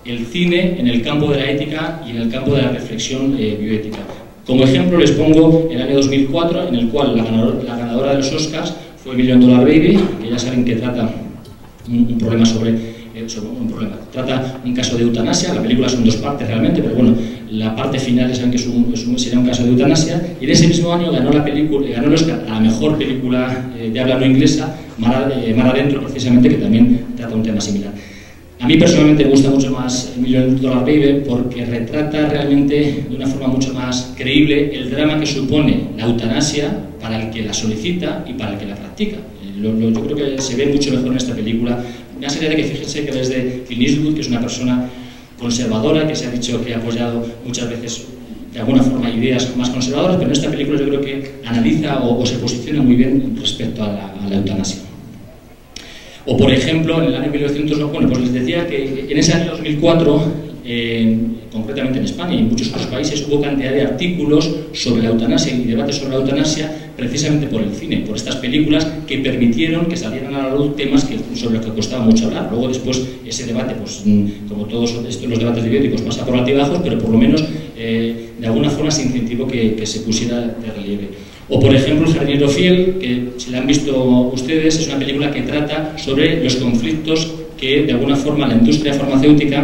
el cine en el campo de la ética y en el campo de la reflexión bioética. Como ejemplo les pongo el año 2004, en el cual la ganadora de los Oscars fue $1 Million Baby, que ya saben que trata un problema trata un caso de eutanasia. La película son dos partes realmente, pero bueno, la parte final ya saben que sería un caso de eutanasia, y en ese mismo año ganó el Oscar a la mejor película de habla no inglesa, Mar Adentro, precisamente, que también trata un tema similar. A mí personalmente me gusta mucho más $1 Million Baby porque retrata realmente de una forma mucho más creíble el drama que supone la eutanasia para el que la solicita y para el que la practica. Yo creo que se ve mucho mejor en esta película. Me hace de que fíjense que desde Clint Eastwood, que es una persona conservadora, que se ha dicho que ha apoyado muchas veces de alguna forma ideas más conservadoras, pero en esta película yo creo que analiza o se posiciona muy bien respecto a la eutanasia. O por ejemplo, en el año 1900, bueno, pues les decía que en ese año 2004, concretamente en España y en muchos otros países, hubo cantidad de artículos sobre la eutanasia y debates sobre la eutanasia, precisamente por el cine, por estas películas que permitieron que salieran a la luz temas sobre los que costaba mucho hablar. Luego después ese debate, pues como todos los debates de bioéticos, pasa por altibajos, pero por lo menos de alguna forma se incentivó que se pusiera de relieve. O por ejemplo, El jardinero fiel, que si la han visto ustedes, es una película que trata sobre los conflictos que de alguna forma la industria farmacéutica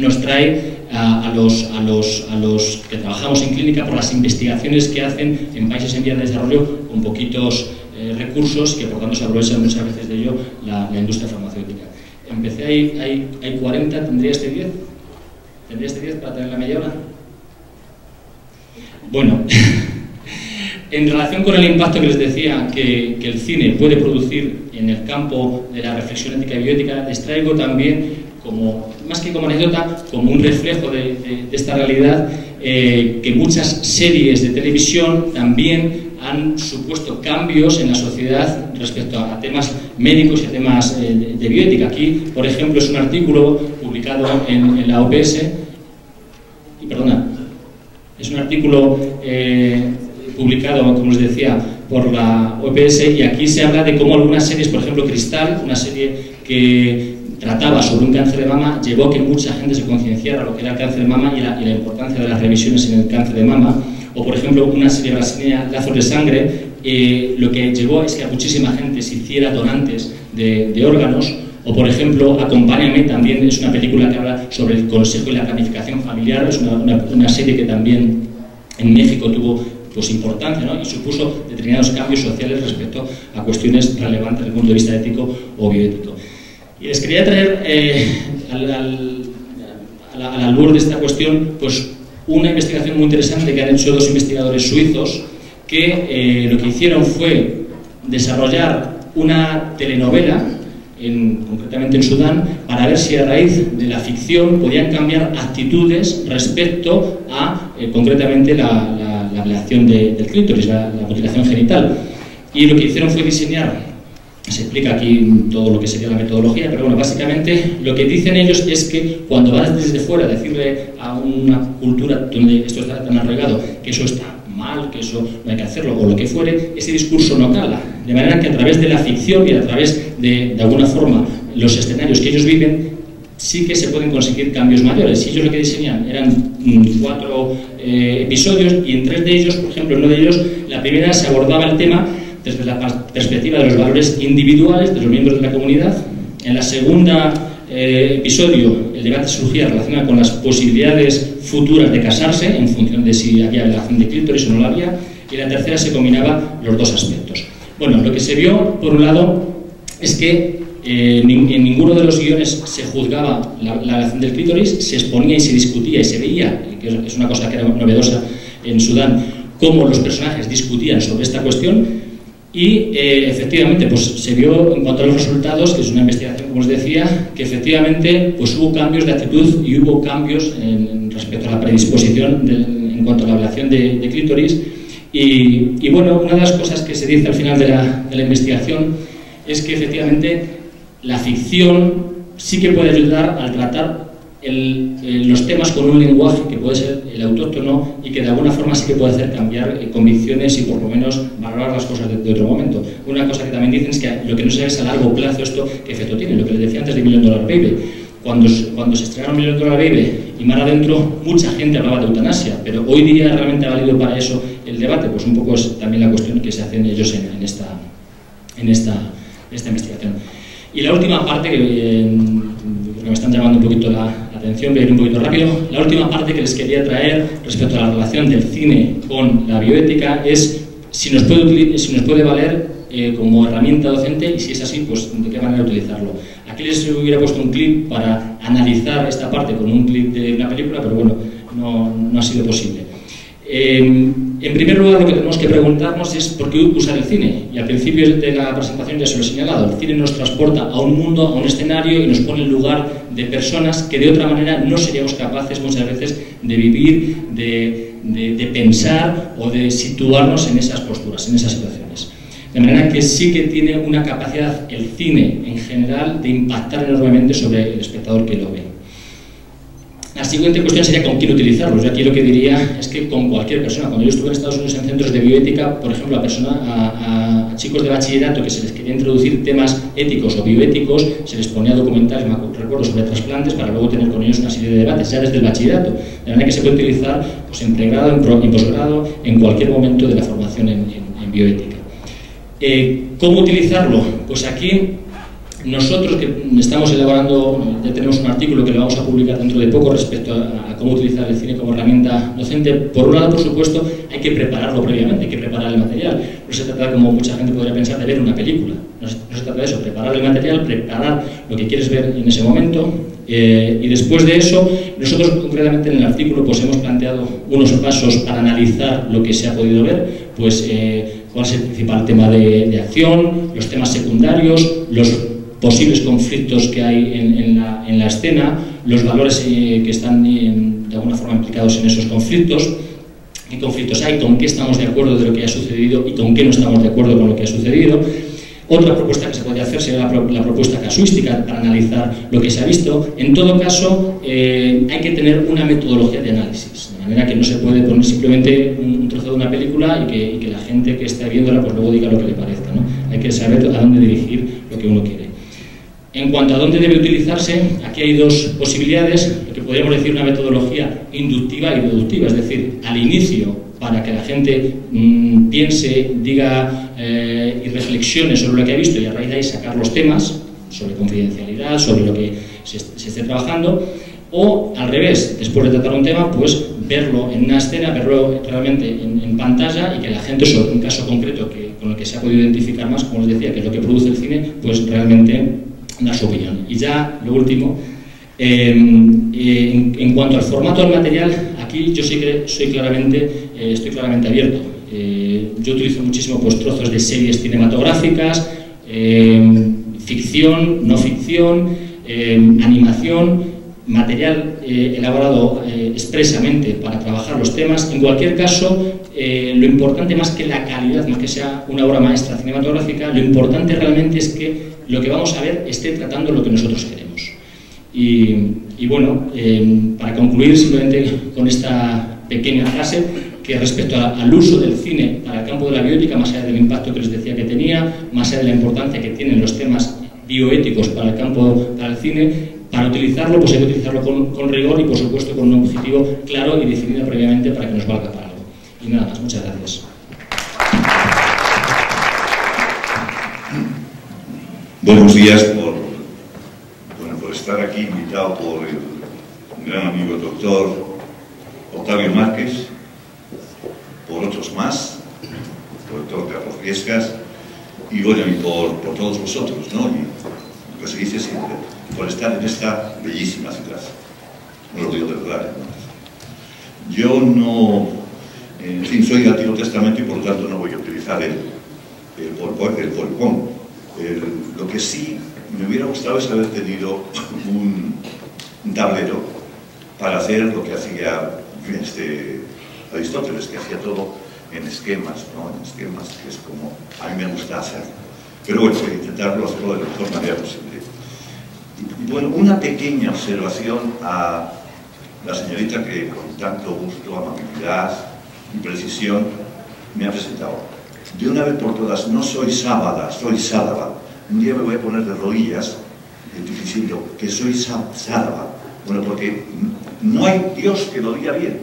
nos trae a los que trabajamos en clínica por las investigaciones que hacen en países en vías de desarrollo con poquitos recursos, que por tanto se aprovechan muchas veces de ello la industria farmacéutica. Empecé hay 40, ¿tendría este 10? ¿Tendría este 10 para tener la media hora? Bueno, en relación con el impacto que les decía que el cine puede producir en el campo de la reflexión ética y bioética, les traigo también, más que como anécdota, como un reflejo de esta realidad, que muchas series de televisión también han supuesto cambios en la sociedad respecto a temas médicos y a temas de bioética. Aquí, por ejemplo, es un artículo publicado en la OPS, es un artículo publicado, como les decía, por la OPS, y aquí se habla de cómo algunas series, por ejemplo Cristal, una serie que trataba sobre un cáncer de mama, llevó a que mucha gente se concienciara lo que era el cáncer de mama y la importancia de las revisiones en el cáncer de mama. O por ejemplo una serie brasileña, Lazos de Sangre, lo que llevó es que a muchísima gente se hiciera donantes de órganos. O por ejemplo Acompáñame, también es una película que habla sobre el consejo y la planificación familiar, es una serie que también en México tuvo pues importancia, ¿no? Y supuso determinados cambios sociales respecto a cuestiones relevantes desde el punto de vista ético o bioético. Y les quería traer al albur de esta cuestión, pues una investigación muy interesante que han hecho dos investigadores suizos que lo que hicieron fue desarrollar una telenovela, concretamente en Sudán, para ver si a raíz de la ficción podían cambiar actitudes respecto a, concretamente, la ablación del clítoris, la mutilación genital. Y lo que hicieron fue diseñar, se explica aquí todo lo que sería la metodología, pero bueno, básicamente lo que dicen ellos es que cuando vas desde fuera a decirle a una cultura donde esto está tan arraigado que eso está mal, que eso no hay que hacerlo, o lo que fuere, ese discurso no cala. De manera que a través de la ficción y a través de alguna forma, los escenarios que ellos viven, sí que se pueden conseguir cambios mayores. Y ellos lo que diseñan eran 4 episodios, y en 3 de ellos, por ejemplo, en uno de ellos, la primera se abordaba el tema desde la perspectiva de los valores individuales de los miembros de la comunidad. En la segunda episodio, el debate surgía relacionado con las posibilidades futuras de casarse, en función de si había violación de clítoris o no la había, y en la tercera se combinaba los dos aspectos. Bueno, lo que se vio, por un lado, es que en ninguno de los guiones se juzgaba la violación del clítoris, se exponía y se discutía y se veía, que es una cosa que era novedosa en Sudán, cómo los personajes discutían sobre esta cuestión. Y efectivamente, pues se vio en cuanto a los resultados, que es una investigación, como os decía, que efectivamente pues hubo cambios de actitud y hubo cambios respecto a la predisposición en cuanto a la ablación de clítoris. Y bueno, una de las cosas que se dice al final de la investigación es que efectivamente la ficción sí que puede ayudar al tratar los temas con un lenguaje que puede ser el autóctono y que de alguna forma sí que puede hacer cambiar convicciones y por lo menos valorar las cosas de otro momento. Una cosa que también dicen es que lo que no se sabe es a largo plazo esto qué efecto tiene, lo que les decía antes de $1 Million Baby. Cuando se estrenaron $1 Million Baby y mar adentro, mucha gente hablaba de eutanasia, pero hoy día realmente ha valido para eso el debate. Pues un poco es también la cuestión que se hacen ellos en esta investigación. Y la última parte que me están llamando un poquito la atención, voy a ir un poquito rápido. La última parte que les quería traer respecto a la relación del cine con la bioética es si nos puede valer como herramienta docente, y si es así, pues de qué manera utilizarlo. Aquí les hubiera puesto un clip para analizar esta parte con un clip de una película, pero bueno, no ha sido posible. En primer lugar, lo que tenemos que preguntarnos es por qué usar el cine. Y al principio de la presentación ya se lo he señalado. El cine nos transporta a un mundo, a un escenario, y nos pone en lugar de personas que de otra manera no seríamos capaces muchas veces de vivir, de pensar o de situarnos en esas posturas, en esas situaciones. De manera que sí que tiene una capacidad el cine en general de impactar enormemente sobre el espectador que lo ve. La siguiente cuestión sería con quién utilizarlos. Yo aquí lo que diría es que con cualquier persona. Cuando yo estuve en Estados Unidos en centros de bioética, por ejemplo, a chicos de bachillerato que se les quería introducir temas éticos o bioéticos, se les ponía documentales, me recuerdo, sobre trasplantes, para luego tener con ellos una serie de debates ya desde el bachillerato. De manera que se puede utilizar pues, en pregrado, en posgrado, en cualquier momento de la formación en bioética. ¿Cómo utilizarlo? Pues aquí nosotros que estamos elaborando, ya tenemos un artículo que lo vamos a publicar dentro de poco respecto a cómo utilizar el cine como herramienta docente. Por un lado, por supuesto, hay que prepararlo previamente, hay que preparar el material. No se trata, como mucha gente podría pensar, de ver una película. No se trata de eso, preparar el material, preparar lo que quieres ver en ese momento. Y después de eso, nosotros concretamente en el artículo pues hemos planteado unos pasos para analizar lo que se ha podido ver, pues cuál es el principal tema de acción, los temas secundarios, los posibles conflictos que hay en la escena, los valores que están de alguna forma implicados en esos conflictos, qué conflictos hay, con qué estamos de acuerdo de lo que ha sucedido y con qué no estamos de acuerdo con lo que ha sucedido. Otra propuesta que se podría hacer sería la propuesta casuística para analizar lo que se ha visto. En todo caso, hay que tener una metodología de análisis, de manera que no se puede poner simplemente un trozo de una película y que la gente que esté viéndola pues luego diga lo que le parezca, ¿no? Hay que saber a dónde dirigir lo que uno quiere. En cuanto a dónde debe utilizarse, aquí hay dos posibilidades, lo que podríamos decir una metodología inductiva y deductiva, es decir, al inicio, para que la gente piense, diga y reflexione sobre lo que ha visto y a raíz de ahí sacar los temas sobre confidencialidad, sobre lo que se esté trabajando, o al revés, después de tratar un tema, pues verlo en una escena, verlo realmente en pantalla y que la gente sobre un caso concreto con el que se ha podido identificar más, como les decía, que es lo que produce el cine, pues realmente da su opinión. Y ya, lo último, En cuanto al formato del material, aquí yo estoy claramente abierto. Yo utilizo muchísimo pues, trozos de series cinematográficas, ficción, no ficción, animación, material elaborado expresamente para trabajar los temas. En cualquier caso, lo importante más que la calidad, más que sea una obra maestra cinematográfica, lo importante realmente es que lo que vamos a ver esté tratando lo que nosotros queremos. Y bueno, para concluir simplemente con esta pequeña frase, que respecto al uso del cine para el campo de la bioética, más allá del impacto que les decía que tenía, más allá de la importancia que tienen los temas bioéticos para el campo, para el cine, para utilizarlo, pues hay que utilizarlo con rigor y por supuesto con un objetivo claro y definido previamente para que nos valga para algo. Y nada más, muchas gracias. Buenos días por estar aquí invitado por el gran amigo doctor Octavio Márquez, por otros más, por el doctor Carlos Riescas y bueno, y por todos vosotros, ¿no? Y lo que se dice siempre, por estar en esta bellísima ciudad. No lo digo de verdad, ¿no? Yo no, en fin, soy del Antiguo Testamento y por lo tanto no voy a utilizar el PowerPoint. Lo que sí me hubiera gustado es haber tenido un tablero para hacer lo que hacía Aristóteles, que hacía todo en esquemas, ¿no? En esquemas, que es como a mí me gusta hacer. Pero bueno, voy a intentarlo hacerlo de la mejor manera posible. Y bueno, una pequeña observación a la señorita que con tanto gusto, amabilidad y precisión me ha presentado. De una vez por todas, no soy sábada, soy sádaba. Un día me voy a poner de rodillas diciendo que soy sádaba. Bueno, porque no hay Dios que lo diga bien.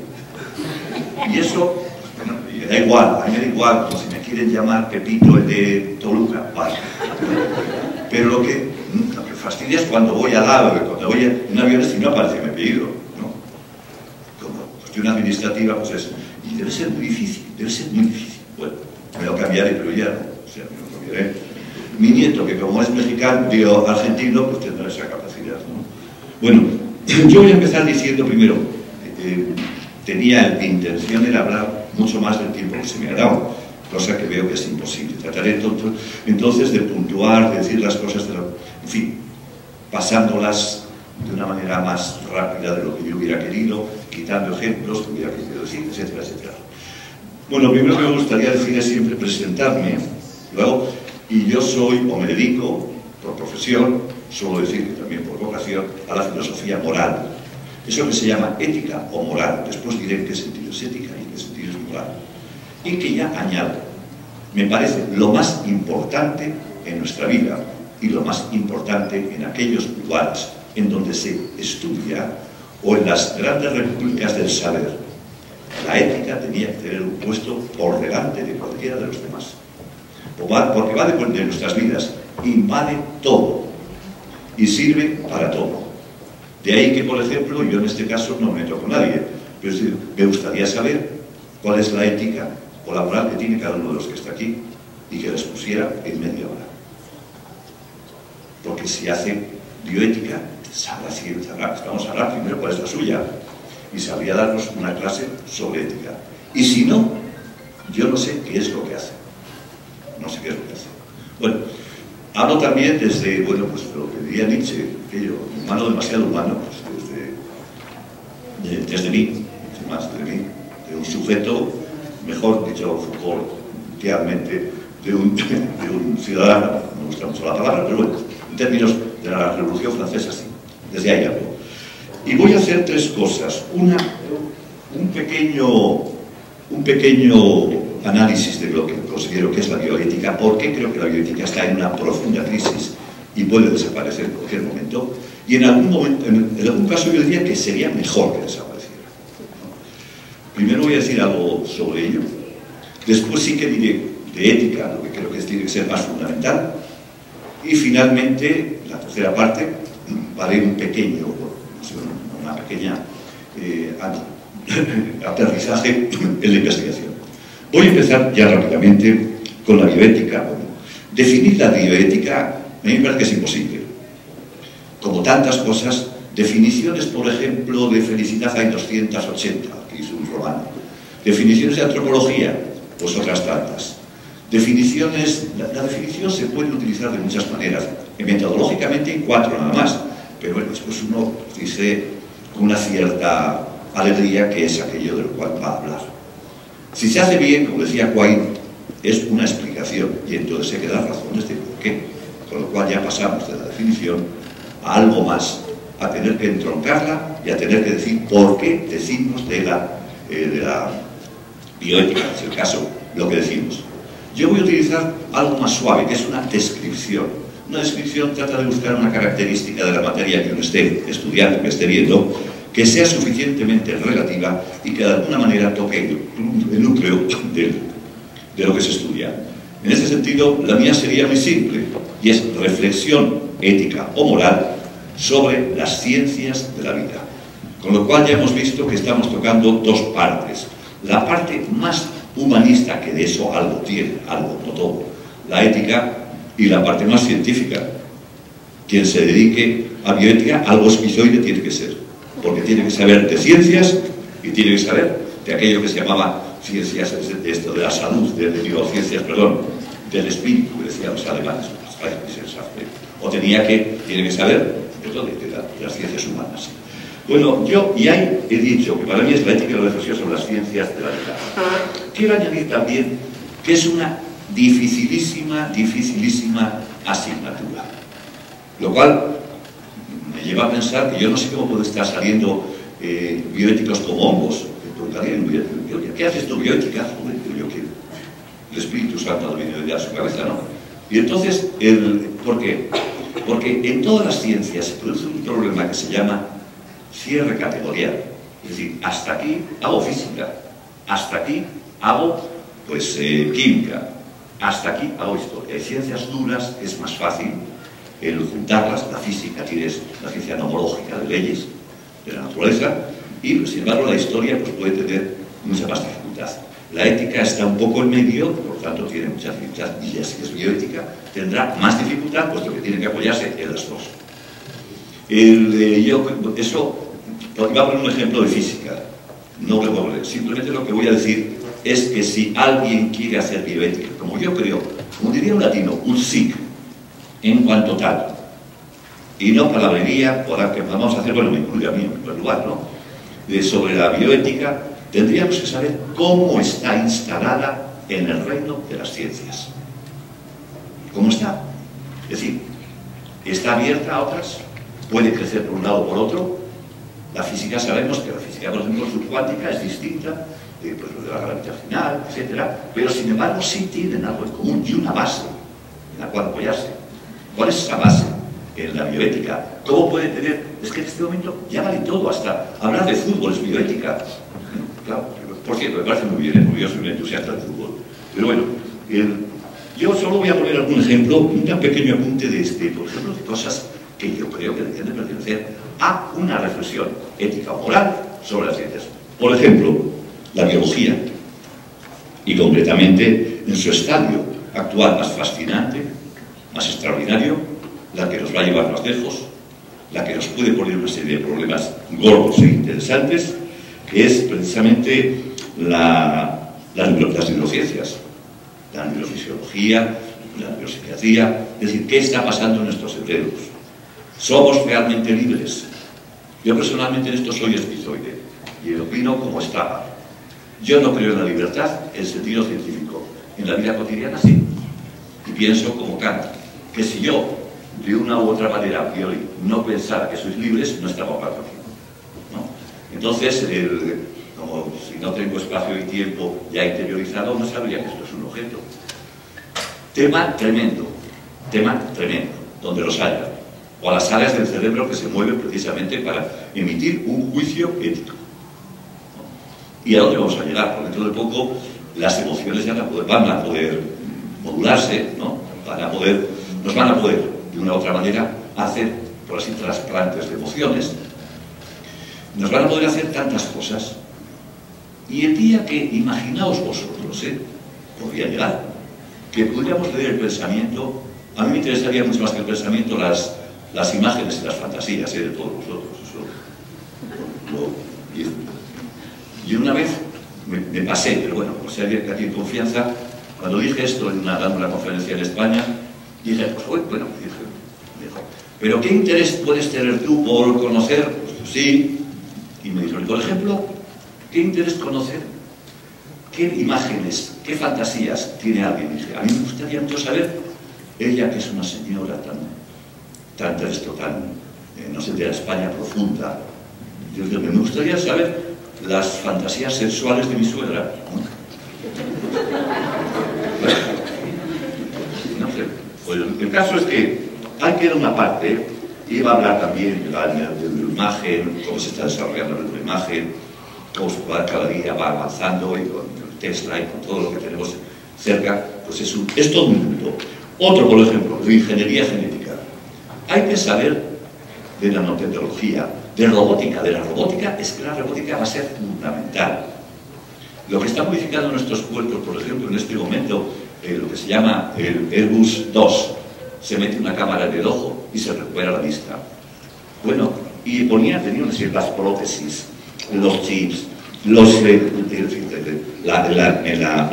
Y eso, bueno, da igual, a mí me da igual, como si me quieren llamar Pepito el de Toluca, vale. Pero lo que fastidia es cuando voy al lado, cuando voy en un avión y no aparece mi apellido, ¿no? Como cuestión administrativa, pues es, y debe ser muy difícil, Bueno, me lo cambiaré, pero ya no, o sea, me lo cambiaré. Mi nieto, que como es mexicano, digo argentino, pues tendrá esa capacidad, ¿no? Bueno, yo voy a empezar diciendo primero, tenía la intención de hablar mucho más del tiempo que se me ha dado, cosa que veo que es imposible. Trataré entonces de puntuar, de decir las cosas, en fin, pasándolas de una manera más rápida de lo que yo hubiera querido, quitando ejemplos que hubiera querido decir, etcétera, etcétera. Bueno, primero que me gustaría decir es siempre presentarme, luego, y yo soy, o me dedico, por profesión, suelo decir que también por vocación, a la filosofía moral. Eso que se llama ética o moral, después diré en qué sentido es ética y en qué sentido es moral. Y que ya añado, me parece lo más importante en nuestra vida y lo más importante en aquellos lugares en donde se estudia o en las grandes repúblicas del saber. La ética tenía que tener un puesto por delante de cualquiera de los demás. Porque va de nuestras vidas, invade todo y sirve para todo. De ahí que, por ejemplo, yo en este caso no me meto con nadie, pero me gustaría saber cuál es la ética o la moral que tiene cada uno de los que está aquí y que les pusiera en media hora. Porque si hace bioética, vamos a hablar primero cuál es la suya y sabría darnos una clase sobre ética. Y si no, yo no sé qué es lo que hace. No sé qué es lo que hace. Bueno, hablo también desde, bueno, pues lo que diría Nietzsche, aquello, humano demasiado humano, pues desde mí, más de mí, de un sujeto, mejor dicho Foucaultianamente, de un ciudadano, no me gusta mucho la palabra, pero bueno, en términos de la Revolución Francesa, sí, desde ahí hablo. Y voy a hacer tres cosas. Una, un pequeño análisis de lo que considero que es la bioética, porque creo que la bioética está en una profunda crisis y puede desaparecer en cualquier momento, y en algún caso yo diría que sería mejor que desapareciera. Primero voy a decir algo sobre ello, después sí que diré de ética, lo que creo que tiene que ser más fundamental, y finalmente, la tercera parte, haré una pequeña aterrizaje en la investigación. Voy a empezar ya rápidamente con la bioética. Bueno, definir la bioética a mí me parece que es imposible. Como tantas cosas, Definiciones, por ejemplo, de felicidad hay 280, que hizo un romano. Definiciones de antropología, pues otras tantas. Definiciones, la definición se puede utilizar de muchas maneras. Metodológicamente hay 4 nada más, pero bueno, después uno dice con una cierta alegría que es aquello de lo cual va a hablar. Si se hace bien, como decía Quine, es una explicación, y entonces hay que dar razones de por qué. Con lo cual ya pasamos de la definición a algo más, a tener que entroncarla y a tener que decir por qué decimos de la bioética, es el caso, lo que decimos. Yo voy a utilizar algo más suave, que es una descripción. Una descripción trata de buscar una característica de la materia que uno esté estudiando, que esté viendo, que sea suficientemente relativa y que de alguna manera toque el núcleo de lo que se estudia. En este sentido, la mía sería muy simple, y es reflexión ética o moral sobre las ciencias de la vida. Con lo cual ya hemos visto que estamos tocando 2 partes. La parte más humanista, que de eso algo tiene, algo, no todo, la ética, y la parte más científica. Quien se dedique a bioética, algo esquizoide tiene que ser, porque tiene que saber de ciencias y tiene que saber de aquello que se llamaba ciencias de la salud, ciencias, perdón, del espíritu, que decían los alemanes, o tiene que saber de las ciencias humanas. Bueno, yo y ahí he dicho que para mí es la ética y la reflexión sobre las ciencias de la vida. Quiero añadir también que es una dificilísima asignatura, lo cual me lleva a pensar que yo no sé cómo puede estar saliendo bioéticos como hongos. ¿Qué haces tú, bioética? Yo quiero. El Espíritu Santo ha venido ya a su cabeza, ¿no? Y entonces, ¿por qué? Porque en todas las ciencias se produce un problema que se llama cierre categorial. Es decir, hasta aquí hago física, hasta aquí hago pues química, hasta aquí hago historia. Hay ciencias duras, es más fácil el juntarlas. La física tienes la ciencia nomológica de leyes de la naturaleza, y pues, sin embargo la historia pues, puede tener mucha más dificultad. La ética está un poco en medio, por lo tanto tiene mucha dificultad, y si es bioética tendrá más dificultad, puesto que tiene que apoyarse en las 2. Eso, voy a poner un ejemplo de física, no lo voy a poner, simplemente lo que voy a decir es que si alguien quiere hacer bioética, como yo creo, como diría un latino, un sic, en cuanto tal, y no palabrería, que vamos a hacer, bueno, me incluye a mí en primer lugar, ¿no? Sobre la bioética, tendríamos que saber cómo está instalada en el reino de las ciencias. ¿Cómo está? Es decir, ¿está abierta a otras? ¿Puede crecer por un lado o por otro? La física, sabemos que la física, por ejemplo, subcuántica es distinta pues, de la gravitacional, etcétera, pero sin embargo sí tienen algo en común y una base en la cual apoyarse. ¿Cuál es esa base en la bioética? ¿Cómo puede tener? Es que en este momento ya vale todo, hasta hablar de fútbol es bioética. Claro, por cierto, me parece muy bien, porque yo soy un entusiasta del fútbol. Pero bueno, yo solo voy a poner algún ejemplo, un pequeño apunte por ejemplo, de cosas que yo creo que deben de pertenecer a una reflexión ética o moral sobre las ciencias. Por ejemplo, la biología, y concretamente en su estadio actual más fascinante, más extraordinario, la que nos va a llevar más lejos, la que nos puede poner una serie de problemas gordos e interesantes, que es precisamente las neurociencias, la neurofisiología, la neuropsiquiatría, es decir, ¿qué está pasando en nuestros cerebros? ¿Somos realmente libres? Yo personalmente en esto soy esquizoide y opino como estaba. Yo no creo en la libertad en sentido científico. En la vida cotidiana sí. Y pienso como Kant, que si yo de una u otra manera a priori no pensara que sois libres, no estaba hablando aquí, ¿no? Entonces, como si no tengo espacio y tiempo ya interiorizado, no sabría que esto es un objeto. Tema tremendo, donde los haya, o a las áreas del cerebro que se mueven precisamente para emitir un juicio ético, ¿no? ¿Y a dónde vamos a llegar? Por dentro de poco las emociones ya van a poder modularse, ¿no? Nos van a poder de una u otra manera hacer, por así, trasplantes de emociones. Nos van a poder hacer tantas cosas. Y el día que, imaginaos vosotros, podría llegar, que pudiéramos leer el pensamiento, a mí me interesaría mucho más que el pensamiento, las las imágenes y las fantasías de todos vosotros. Y una vez me pasé, pero bueno, por si alguien que tiene confianza, cuando dije esto dando una conferencia en España, dije, pues bueno, dijo, pero ¿qué interés puedes tener tú por conocer? Pues sí. Y me dijo, por ejemplo, ¿qué interés conocer? ¿Qué imágenes, qué fantasías tiene alguien? Y dije, a mí me gustaría mucho saber, ella que es una señora tan no sé, de la España profunda, yo creo que me gustaría saber las fantasías sexuales de mi suegra. No sé, pues el caso es que hay que dar una parte, iba a hablar también de la imagen, cómo se está desarrollando la imagen, cómo cada día va avanzando, y con Tesla y con todo lo que tenemos cerca, pues es todo un mundo. Otro, por ejemplo, de ingeniería genética. Hay que saber de nanotecnología, de robótica. De la robótica, es que la robótica va a ser fundamental. Lo que está modificando nuestros cuerpos, por ejemplo, en este momento, lo que se llama el Airbus 2, se mete una cámara en el ojo y se recupera la vista. Bueno, y tenían las prótesis, los chips, la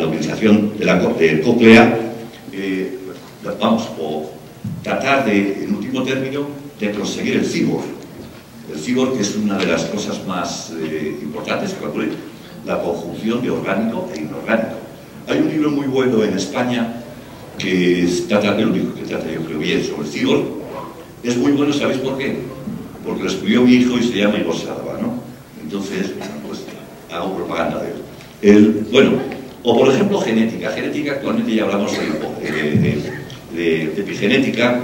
utilización de la cóclea, vamos, o tratar de, en último término, de conseguir el cyborg. El cyborg es una de las cosas más importantes que ocurre, la conjunción de orgánico e inorgánico. Hay un libro muy bueno en España que trata, el único que trata, yo creo, bien sobre el cyborg. Es muy bueno, ¿sabéis por qué? Porque lo escribió mi hijo y se llama Igor Sadova, ¿no? Entonces, pues hago propaganda de él. Bueno, o por ejemplo genética. Genética, actualmente ya hablamos de epigenética,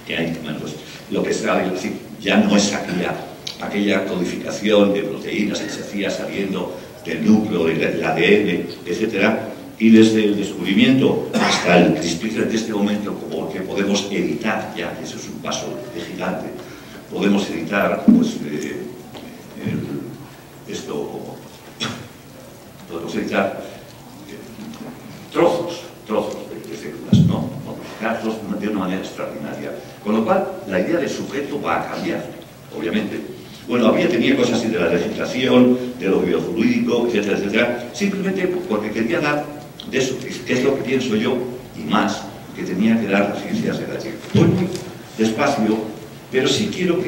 que hay, bueno, pues lo que se sabe, decir, ya no es aquella codificación de proteínas que se hacía saliendo del núcleo, del ADN, etcétera, y desde el descubrimiento hasta el CRISPR de este momento, como que podemos editar ya, que eso es un paso de gigante, podemos editar, pues, podemos editar trozos de células, ¿no? Modificarlos de una manera extraordinaria. Con lo cual, la idea del sujeto va a cambiar, obviamente. Bueno, tenía cosas así de la legislación, de lo biofluídico, etcétera, etcétera, simplemente porque quería dar de eso, que es lo que pienso yo, y más, que tenía que dar las ciencias de la ética. Voy muy despacio, pero sí quiero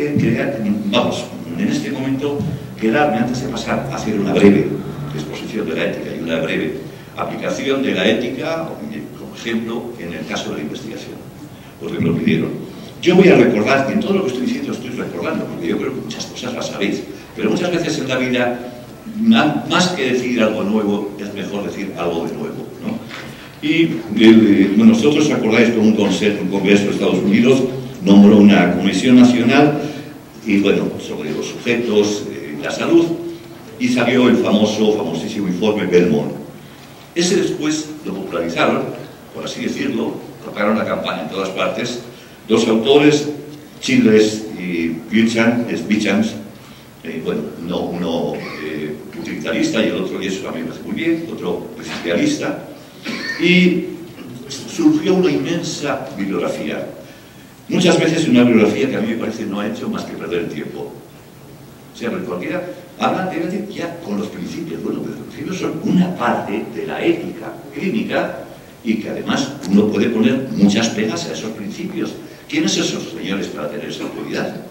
vamos, en este momento, quedarme antes de pasar a hacer una breve exposición de la ética y una breve aplicación de la ética, como ejemplo, en el caso de la investigación, porque me lo pidieron. Yo voy a recordar, y en todo lo que estoy diciendo estoy recordando, porque yo creo que muchas cosas las sabéis, pero muchas veces en la vida, más que decir algo nuevo, es mejor decir algo de nuevo, ¿no? Y nosotros, acordáis, con un congreso de Estados Unidos, nombró una comisión nacional, y bueno, sobre los sujetos, la salud, y salió el famosísimo informe Belmont. Ese después lo popularizaron, por así decirlo, tocaron la campana en todas partes. Dos autores, Childress y Bichams, bueno, uno utilitarista y el otro, y eso a mí me parece muy bien, otro principialista, y surgió una inmensa bibliografía. Muchas veces una bibliografía que a mí me parece no ha hecho más que perder el tiempo. O sea, cualquiera habla de ya con los principios. Bueno, los principios son una parte de la ética clínica y que además uno puede poner muchas pegas a esos principios. ¿Quiénes son esos señores para tener esa autoridad? En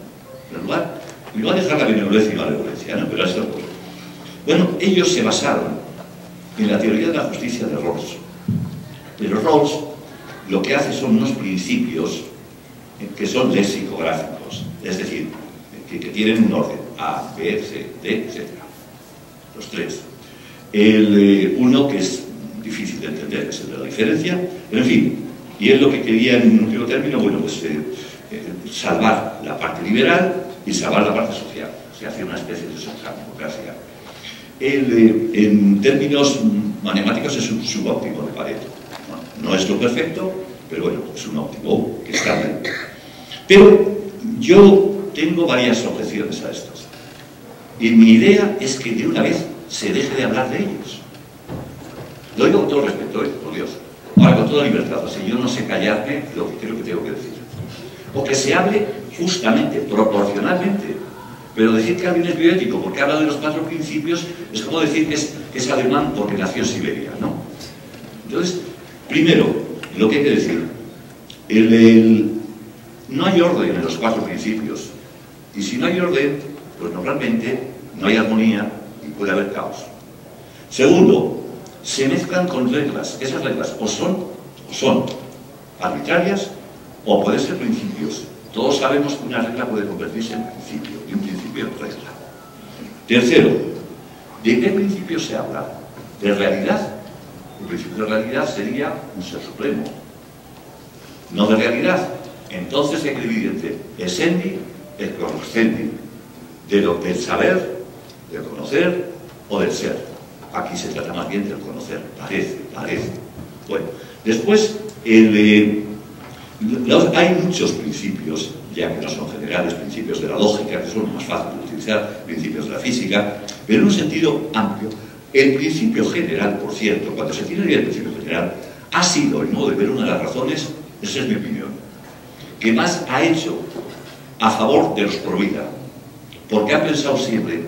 primer lugar, me voy a dejar la benevolencia y la malevolencia, ¿no? Pero eso, pues, bueno, ellos se basaron en la teoría de la justicia de Rawls. Pero Rawls lo que hace son unos principios que son lexicográficos, es decir, que tienen un orden, A, B, C, D, etc. Los tres. Uno que es difícil de entender, es el de la diferencia, pero en fin, y él lo que quería en un último término, bueno, pues salvar la parte liberal y salvar la parte social. Se hace una especie de socialdemocracia. En términos matemáticos es un subóptimo de Pareto. No es lo perfecto, pero bueno, es un óptimo que está bien. Pero yo tengo varias objeciones a estos. Y mi idea es que de una vez se deje de hablar de ellos. Lo digo con todo respeto, por Dios. Ahora, con toda libertad. O sea, yo no sé callarme lo que creo que tengo que decir. O que se hable justamente, proporcionalmente. Pero decir que alguien es bioético porque habla de los 4 principios es como decir que es alemán porque nació en Siberia, ¿no? Entonces, primero, lo que hay que decir, no hay orden en los 4 principios. Y si no hay orden, pues normalmente no hay armonía y puede haber caos. Segundo, se mezclan con reglas. Esas reglas o son arbitrarias o pueden ser principios. Todos sabemos que una regla puede convertirse en principio y un principio en regla. Tercero, ¿de qué principio se habla? ¿De realidad? El principio de realidad sería un ser supremo. No de realidad. Entonces hay que dividir entre essendi y cognoscendi, del saber, del conocer o del ser. Aquí se trata más bien del conocer, parece. Bueno, después hay muchos principios, ya que no son generales, principios de la lógica, que son más fáciles de utilizar, principios de la física, pero en un sentido amplio. El principio general, por cierto, cuando se tiene idea del principio general, ha sido, el modo de ver, una de las razones, esa es mi opinión, que más ha hecho a favor de los pro vida, porque ha pensado siempre, el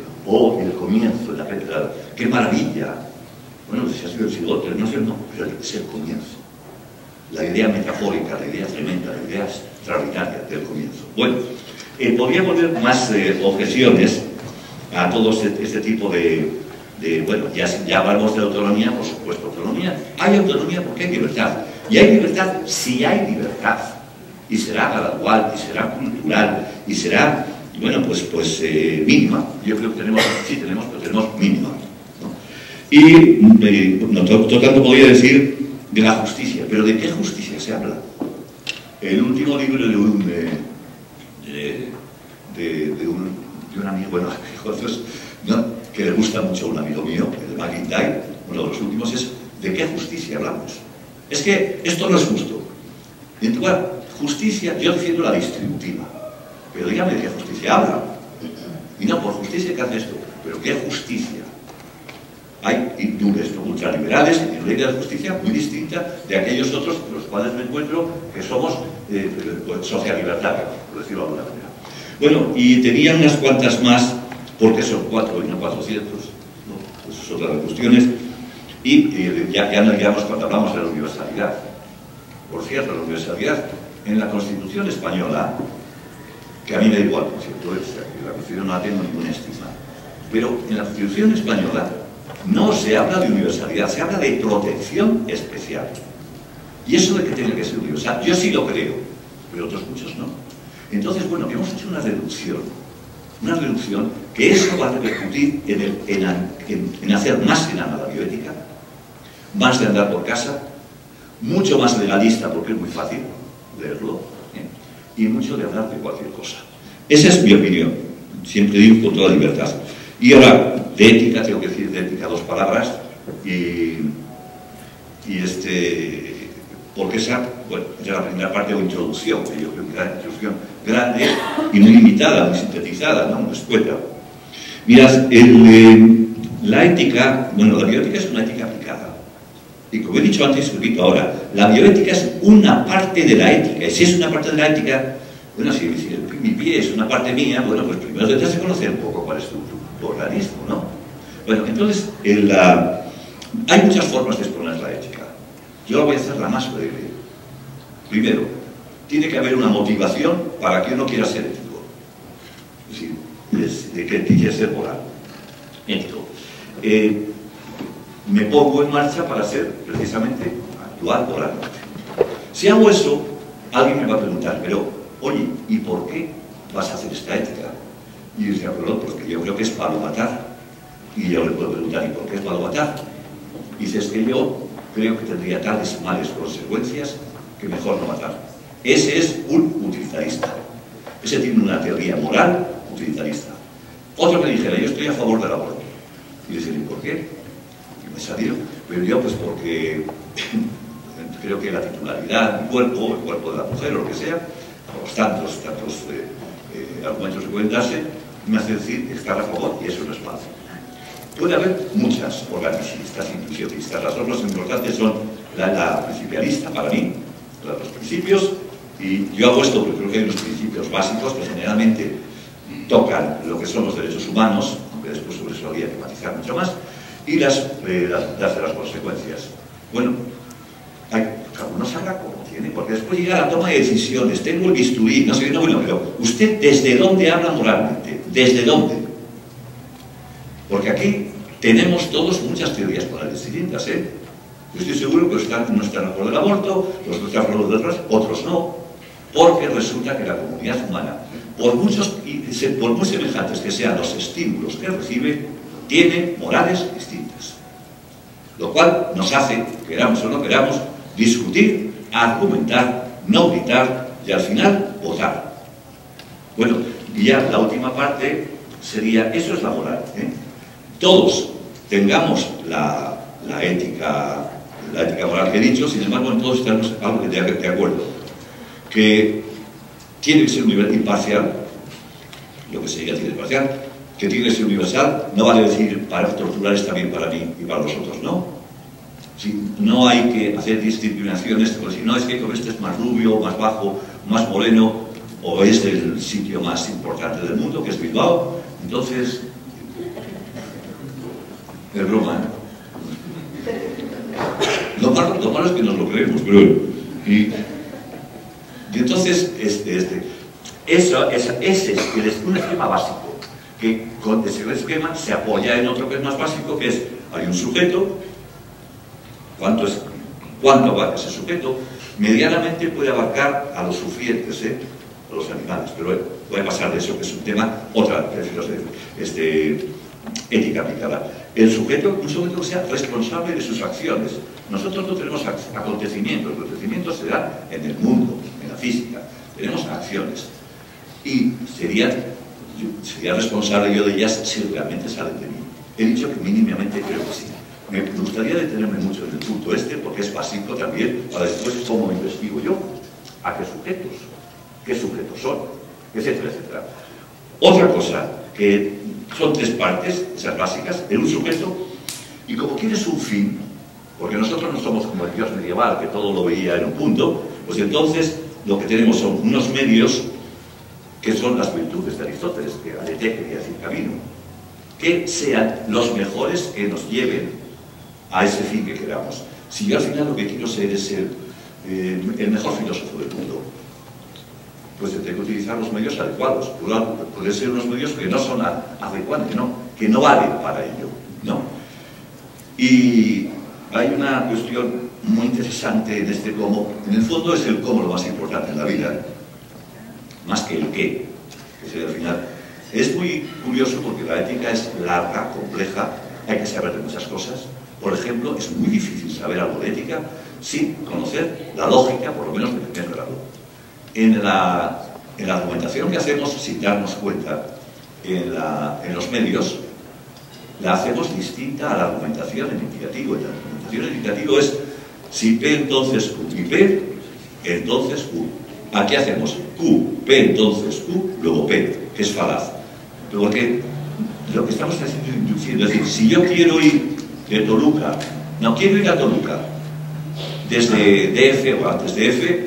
comienzo, qué maravilla. Bueno, si ha sido el siglo III, no sé, no, pero es el comienzo. La idea metafórica, la idea tremenda, la idea extraordinaria del comienzo. Bueno, podría poner más objeciones a todo este tipo bueno, ya hablamos de autonomía, por supuesto, autonomía. Hay autonomía porque hay libertad. Y hay libertad si hay libertad. Y será gradual, y será cultural, y será, bueno, pues mínima. Yo creo que tenemos mínima, ¿no? Y tanto podría decir de la justicia. ¿Pero de qué justicia se habla? El último libro de un amigo, bueno, que le gusta mucho, un amigo mío, el de McIntyre, uno de los últimos, es ¿de qué justicia hablamos? Es que esto no es justo. Y en tu lugar, justicia, yo defiendo la distributiva, pero dígame de qué justicia habla. Y no por justicia que hace esto, pero qué justicia. Hay indures ultraliberales y una idea de justicia muy distinta de aquellos otros con los cuales me encuentro, que somos socialibertarios, por decirlo de alguna manera. Bueno, y tenía unas cuantas más, porque son 4 y no 400, ¿no? Pues es otra de las cuestiones. Y ya nos digamos cuando hablamos de la universalidad. Por cierto, la universalidad en la Constitución española, que a mí me da igual, por cierto, la Constitución no la tengo ninguna estima, pero en la Constitución española no se habla de universalidad, se habla de protección especial. Y eso de que tiene que ser universal, yo sí lo creo, pero otros muchos no. Entonces, bueno, hemos hecho una reducción que eso va a repercutir en hacer más que nada la bioética, más de andar por casa, mucho más legalista porque es muy fácil leerlo, y mucho de hablar de cualquier cosa. Esa es mi opinión, siempre digo con toda libertad. Y ahora, de ética, tengo que decir de ética 2 palabras, porque esa, bueno, es la primera parte o introducción, que yo creo que es una introducción grande y muy limitada, muy sintetizada, ¿no? Muy escueta. Mirad, la ética, bueno, la bioética es una ética aplicada. Y como he dicho antes, repito ahora, la bioética es una parte de la ética. Y si es una parte de la ética, bueno, si mi pie es una parte mía, bueno, pues primero tendrás que conocer un poco cuál es tu organismo, ¿no? Bueno, entonces, hay muchas formas de exponer la ética. Yo voy a hacer la más breve. Primero, tiene que haber una motivación para que uno quiera ser ético. Es decir, de que quiere ser moral, ético. Me pongo en marcha para ser, precisamente, actuar moralmente. Si hago eso, alguien me va a preguntar, pero, oye, ¿y por qué vas a hacer esta ética? Y yo diría, perdón, porque yo creo que es para no matar. Y yo le puedo preguntar, ¿y por qué es para no matar? Y dice, es que yo creo que tendría tales males consecuencias que mejor no matar. Ese es un utilitarista. Ese tiene una teoría moral utilitarista. Otro que dijera, yo estoy a favor del aborto. Y dice, ¿y por qué? Y me salió, pero yo pues porque creo que la titularidad del cuerpo, el cuerpo de la mujer o lo que sea, los tantos argumentos que pueden darse, me hace decir estar a favor, y eso no es fácil. Puede haber muchas organicistas, intuicionistas. Las dos más importantes son la principialista, para mí, los principios, Y yo hago esto porque creo que hay unos principios básicos que generalmente tocan lo que son los derechos humanos, aunque después sobre eso habría que matizar mucho más, y las de las consecuencias. Bueno, cada uno sabrá cómo tiene, porque después llega la toma de decisiones, tengo el bisturí, no sé, no, bueno, pero ¿usted desde dónde habla moralmente? ¿Desde dónde? Porque aquí tenemos todos muchas teorías morales distintas, ¿eh? Yo estoy seguro que no están a favor del aborto, los que están a favor de otros no, porque resulta que la comunidad humana, por muy semejantes que sean los estímulos que recibe, tiene morales distintas. Lo cual nos hace, queramos o no queramos, discutir, argumentar, no gritar y al final votar. Bueno, y ya la última parte sería, eso es la moral, ¿eh? Todos tengamos la ética moral que he dicho, sin embargo en todos estamos algo que de acuerdo, que tiene que ser imparcial, lo que se diga tiene imparcial, que tiene que ser universal, no vale decir para torturar está bien para mí y para los otros no. Sí, no hay que hacer discriminaciones, porque si no es que con este es más rubio, más bajo, más moreno, o es del sitio más importante del mundo, que es Bilbao, entonces es broma, ¿eh? Lo malo es que nos lo creemos, pero bueno. Y entonces, ese es un esquema básico, que con ese esquema se apoya en otro que es más básico, que es, hay un sujeto, ¿cuánto abarca ese sujeto? Medianamente puede abarcar a los sufrientes, a los animales, pero bueno, voy a pasar de eso, que es un tema, otra ética aplicada. El sujeto, un sujeto que sea responsable de sus acciones. Nosotros no tenemos acontecimientos, los acontecimientos se dan en el mundo, en la física. Tenemos acciones. Y sería responsable yo de ellas si realmente salen de mí. He dicho que mínimamente creo que sí. Me gustaría detenerme mucho en el punto porque es básico también para después cómo investigo yo, a qué sujetos son, etcétera, etcétera. Otra cosa, que son tres partes, esas básicas, en un sujeto, y como quieres un fin, porque nosotros no somos como el Dios medieval, que todo lo veía en un punto, pues entonces lo que tenemos son unos medios que son las virtudes de Aristóteles, que aleteque quería decir camino, que sean los mejores que nos lleven a ese fin que queramos. Si yo al final lo que quiero ser es ser el mejor filósofo del mundo, pues tengo que utilizar los medios adecuados. Pueden ser unos medios que no son adecuados, que no valen para ello, ¿no? Y hay una cuestión muy interesante en este cómo. En el fondo es el cómo lo más importante en la vida, más que el qué, que sería al final. Es muy curioso porque la ética es larga, compleja, hay que saber de muchas cosas. Por ejemplo, es muy difícil saber algo de ética sin conocer la lógica, por lo menos de primer grado. En la argumentación que hacemos, sin darnos cuenta, en los medios, la hacemos distinta a la argumentación en indicativo. La argumentación en indicativo es si P entonces Q y P, entonces Q. Aquí hacemos Q, P entonces Q, luego P, que es falaz. Porque lo que estamos diciendo es decir, si yo quiero ir de Toluca, quiero ir a Toluca, desde DF o antes de F,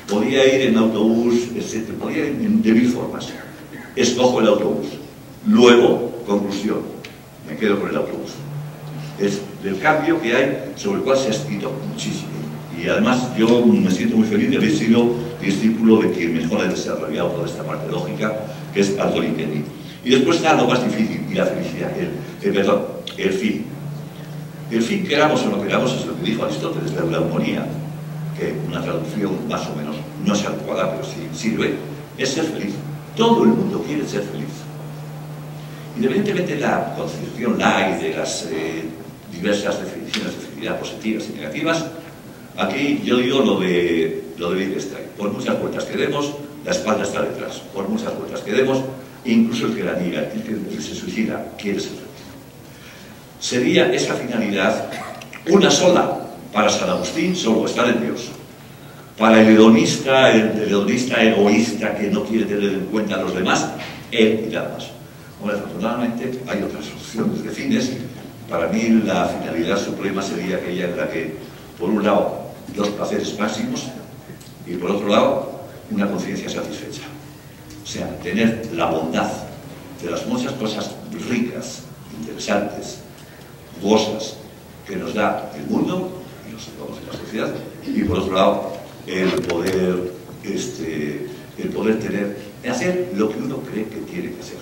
podía ir en autobús, etc. Podía ir de mil formas. Escojo el autobús. Luego, conclusión, me quedo con el autobús. Es del cambio que hay sobre el cual se ha escrito muchísimo. Y además yo me siento muy feliz de haber sido discípulo de quien mejor ha desarrollado toda esta parte lógica, que es Anthony Kenny. Y después está lo más difícil, y la felicidad, el fin. El fin, queramos o no queramos, es lo que dijo Aristóteles, de la eumonía, que una traducción más o menos no es adecuada, pero sí sirve, es ser feliz. Todo el mundo quiere ser feliz. Independientemente de la concepción light, de las diversas definiciones de felicidad positivas y negativas, aquí yo digo lo de Wittgenstein. Por muchas vueltas que demos, la espalda está detrás. Por muchas vueltas que demos, incluso el que la niega, el que se suicida, quiere ser feliz. Sería esa finalidad una sola. Para San Agustín solo estar en Dios. Para el hedonista egoísta que no quiere tener en cuenta a los demás, él y nada más. Bueno, afortunadamente hay otras opciones de fines. Para mí la finalidad suprema sería aquella en la que, por un lado, los placeres máximos y por otro lado, una conciencia satisfecha. O sea, tener la bondad de las muchas cosas ricas, interesantes, jugosas, que nos da el mundo y los de la sociedad, y por otro lado, el poder hacer lo que uno cree que tiene que hacer.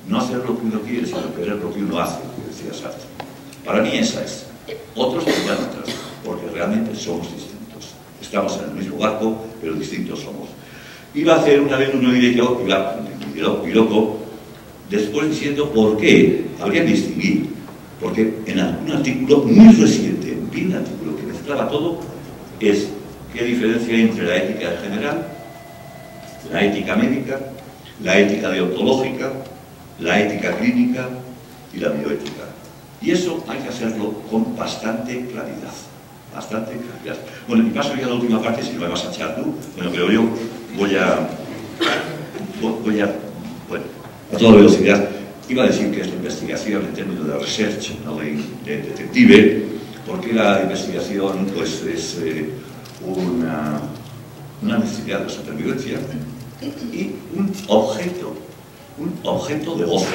No hacer lo que uno quiere, sino querer lo que uno hace, que decía Sartre. Para mí esa es. Otros tendrán otras, porque realmente somos distintos. Estamos en el mismo barco, pero distintos somos. Iba a hacer una vez un vídeo, y loco, después diciendo por qué habría que distinguir. Porque en un artículo muy reciente, vi un artículo que mezclaba todo, es qué diferencia hay entre la ética en general, la ética médica, la ética deontológica, la ética clínica y la bioética. Y eso hay que hacerlo con bastante claridad. Bastante claridad. Bueno, y paso ya a la última parte, si no me vas a echar tú. Bueno, pero yo voy a toda velocidad. Iba a decir que es la investigación en términos de research, no de detective, porque la investigación pues, es una necesidad de supervivencia y un objeto de gozo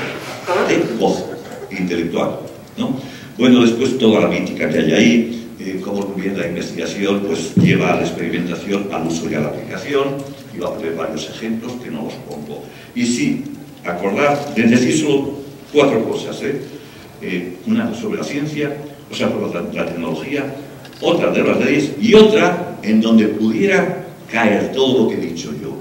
intelectual, ¿no? Bueno, después toda la mítica que hay ahí, cómo bien la investigación pues, lleva a la experimentación, al uso y a la aplicación, y va a poner varios ejemplos que no los pongo. Y sí, acordar de decir solo 4 cosas, una sobre la ciencia, o sea, por la tecnología, otra de las leyes y otra en donde pudiera caer todo lo que he dicho yo,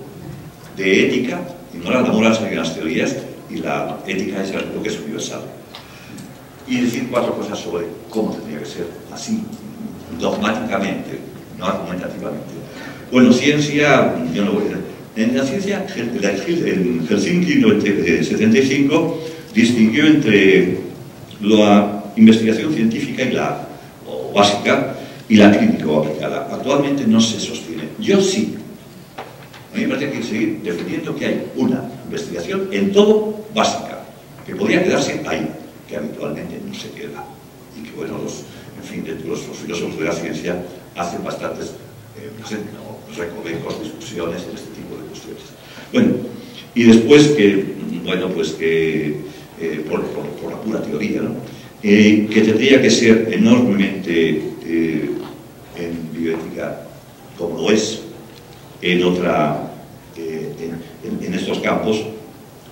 de ética, y moral, la moral serían las teorías, y la ética es lo que es universal. Y decir 4 cosas sobre cómo tendría que ser, así, dogmáticamente, no argumentativamente. Bueno, ciencia, yo no voy a... En la ciencia, en Helsinki 75 distinguió entre la investigación científica y la básica y la clínica o aplicada. Actualmente no se sostiene. Yo sí. A mí me parece que hay que seguir defendiendo que hay una investigación en todo básica, que podría quedarse ahí, que habitualmente no se queda. Y que, bueno, los filósofos de la ciencia hacen bastantes recovecos, discusiones en este tipo de cuestiones. Bueno, y después que, bueno, pues que, por la pura teoría, ¿no? Que tendría que ser enormemente en bioética, como lo es en estos campos,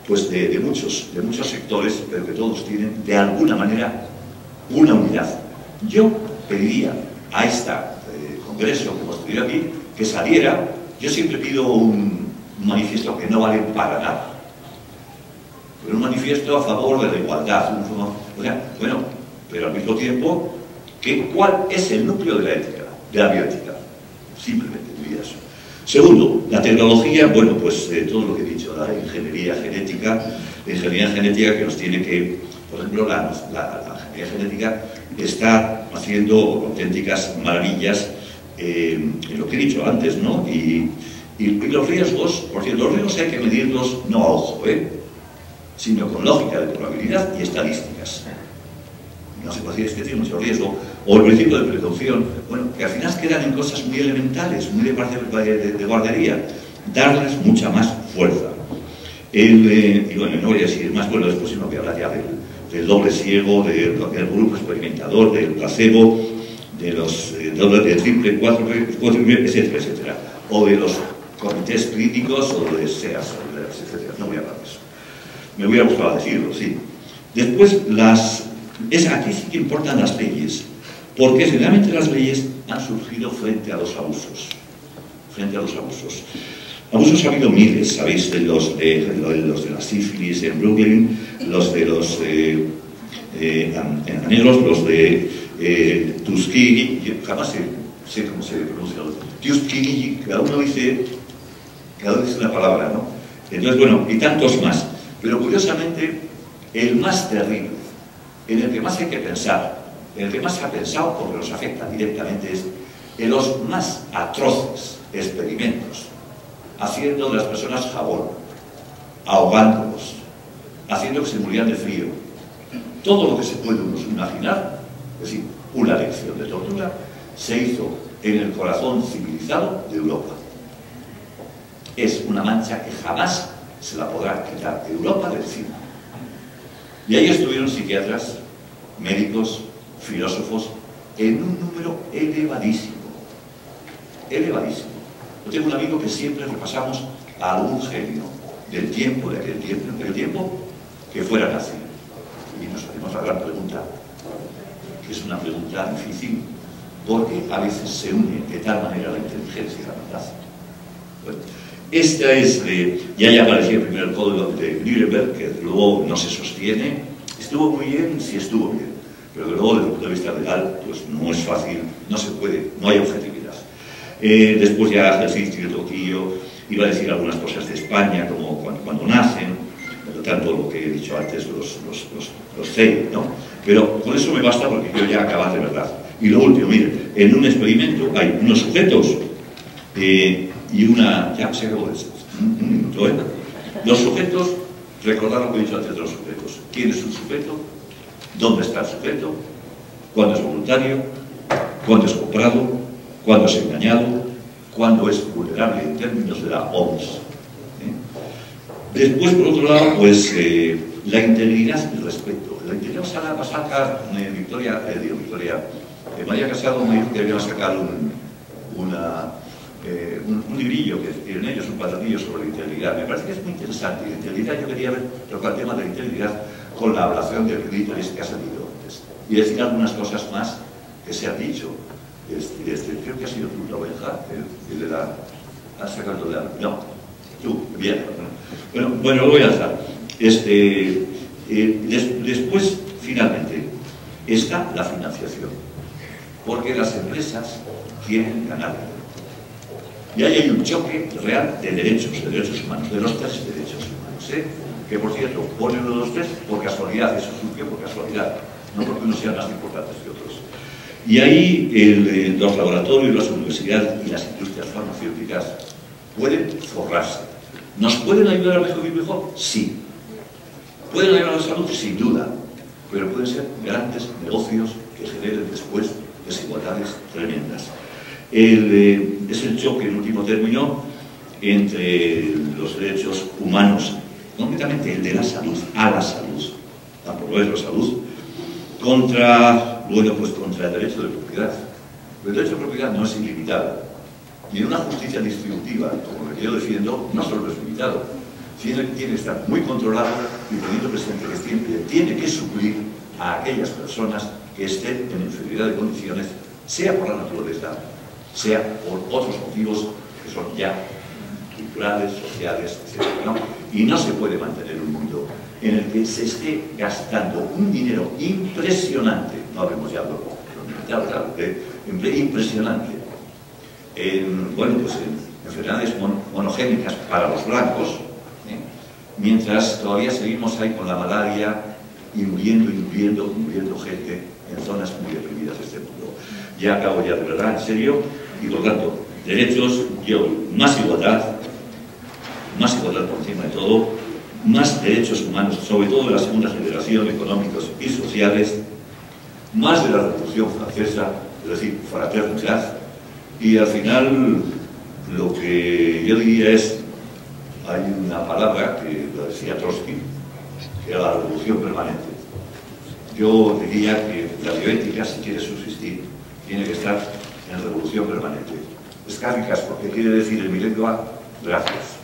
pues de muchos sectores, pero que todos tienen de alguna manera una unidad. Yo pediría a este congreso que hemos tenido aquí que saliera, yo siempre pido un manifiesto que no vale para nada, pero un manifiesto a favor de la igualdad, bueno, pero al mismo tiempo, ¿cuál es el núcleo de la ética, de la bioética? Simplemente diría eso. Segundo, la tecnología, bueno, pues todo lo que he dicho, la ingeniería genética que nos tiene que, por ejemplo, la ingeniería genética está haciendo auténticas maravillas en lo que he dicho antes, ¿no? Y los riesgos, por cierto, los riesgos hay que medirlos no a ojo, sino con lógica de probabilidad y estadísticas. No se puede decir que tiene mucho riesgo, o el principio de precaución, bueno, que al final quedan en cosas muy elementales, muy de guardería, darles mucha más fuerza. Y bueno, no voy a decir más, bueno, después no voy a hablar ya del doble ciego, del grupo experimentador, del placebo, del triple, cuádruple, etcétera, etcétera, o de los comités clínicos, o de SEAS, etcétera. No voy a hablar de eso. Me hubiera gustado decirlo, sí. Después, aquí sí que importan las leyes, porque generalmente las leyes han surgido frente a los abusos. Abusos ha habido miles, ¿sabéis? De los de la sífilis en Brooklyn, los de los negros, los de Tuskegee, jamás sé cómo se pronuncia. Tuskegee, cada uno dice una palabra, ¿no? Entonces, bueno, y tantos más. Pero curiosamente, el más terrible, en el que más hay que pensar, en el que más se ha pensado porque nos afecta directamente, es en los más atroces experimentos, haciendo de las personas jabón, ahogándolos, haciendo que se murieran de frío. Todo lo que se puede uno imaginar, es decir, una lección de tortura, se hizo en el corazón civilizado de Europa. Es una mancha que jamás se la podrá quitar Europa de encima. Y ahí estuvieron psiquiatras, médicos, filósofos, en un número elevadísimo. Elevadísimo. Yo tengo un amigo que siempre repasamos a algún genio del tiempo, de aquel tiempo, que fuera nazi. Y nos hacemos la gran pregunta, que es una pregunta difícil, porque a veces se une de tal manera la inteligencia y la maldad. Bueno, esta es ya aparecía primero el código de Nuremberg, que luego no se sostiene. Estuvo muy bien, sí estuvo bien, pero luego desde el punto de vista legal, pues no es fácil, no se puede, no hay objetividad. Después ya Helsinki, Toquillo, iba a decir algunas cosas de España, como cuando nacen, tanto lo que he dicho antes, los CEI, ¿no? Pero con eso me basta porque quiero ya acabar de verdad. Y lo último, miren, en un experimento hay unos sujetos y una... Ya se acabó de eso. Un minuto, ¿eh? Los sujetos, recordad lo que he dicho antes de los sujetos. ¿Quién es un sujeto? ¿Dónde está el sujeto? ¿Cuándo es voluntario? ¿Cuándo es comprado? ¿Cuándo es engañado? ¿Cuándo es vulnerable en términos de la OMS? Después, por otro lado, pues la integridad y el respeto. La integridad va a sacar María Casado me dijo que había sacado un librillo que tienen ellos, un patrocinio sobre la integridad. Me parece que es muy interesante. La integridad, yo quería tocar el tema de la integridad con la ablación del clítoris que ha salido antes. Y decir algunas cosas más que se han dicho. Creo que ha sido tú, la oveja, el de la... ¿Has sacado de la...? No, tú, bien. Bueno, lo voy a dejar. Después, finalmente, está la financiación. Porque las empresas quieren ganar. Y ahí hay un choque real de derechos humanos, de los 3 derechos humanos. Que, por cierto, ponen uno de los 3 por casualidad, eso surgió por casualidad, no porque unos sean más importantes que otros. Y ahí los laboratorios, las universidades y las industrias farmacéuticas pueden forrarse. ¿Nos pueden ayudar a vivir mejor? Sí. ¿Pueden ayudar a la salud? Sin duda. Pero pueden ser grandes negocios que generen después desigualdades tremendas. Es el choque, en último término, entre los derechos humanos, concretamente el de la salud, a la salud, tampoco es la salud, contra el derecho de propiedad. El derecho de propiedad no es ilimitado. Y en una justicia distributiva, como la que yo defiendo, no solo es limitado, tiene que estar muy controlado y teniendo presente que tiene que suplir a aquellas personas que estén en inferioridad de condiciones, sea por la naturaleza, sea por otros motivos que son ya culturales, sociales, etc., ¿no? Y no se puede mantener un mundo en el que se esté gastando un dinero impresionante, no hablemos ya de lo impresionante, en enfermedades monogénicas para los blancos, mientras todavía seguimos ahí con la malaria y muriendo gente en zonas muy deprimidas de este mundo. Ya acabo ya de verdad, en serio, y por tanto, derechos, más igualdad por encima de todo, más derechos humanos, sobre todo de la segunda generación, económicos y sociales, más de la Revolución Francesa, es decir, fraternidad, y al final lo que yo diría es, hay una palabra que lo decía Trotsky, que era la revolución permanente. Yo diría que la bioética, si quiere subsistir, tiene que estar en revolución permanente. Escáricas, porque quiere decir en mi lengua, gracias.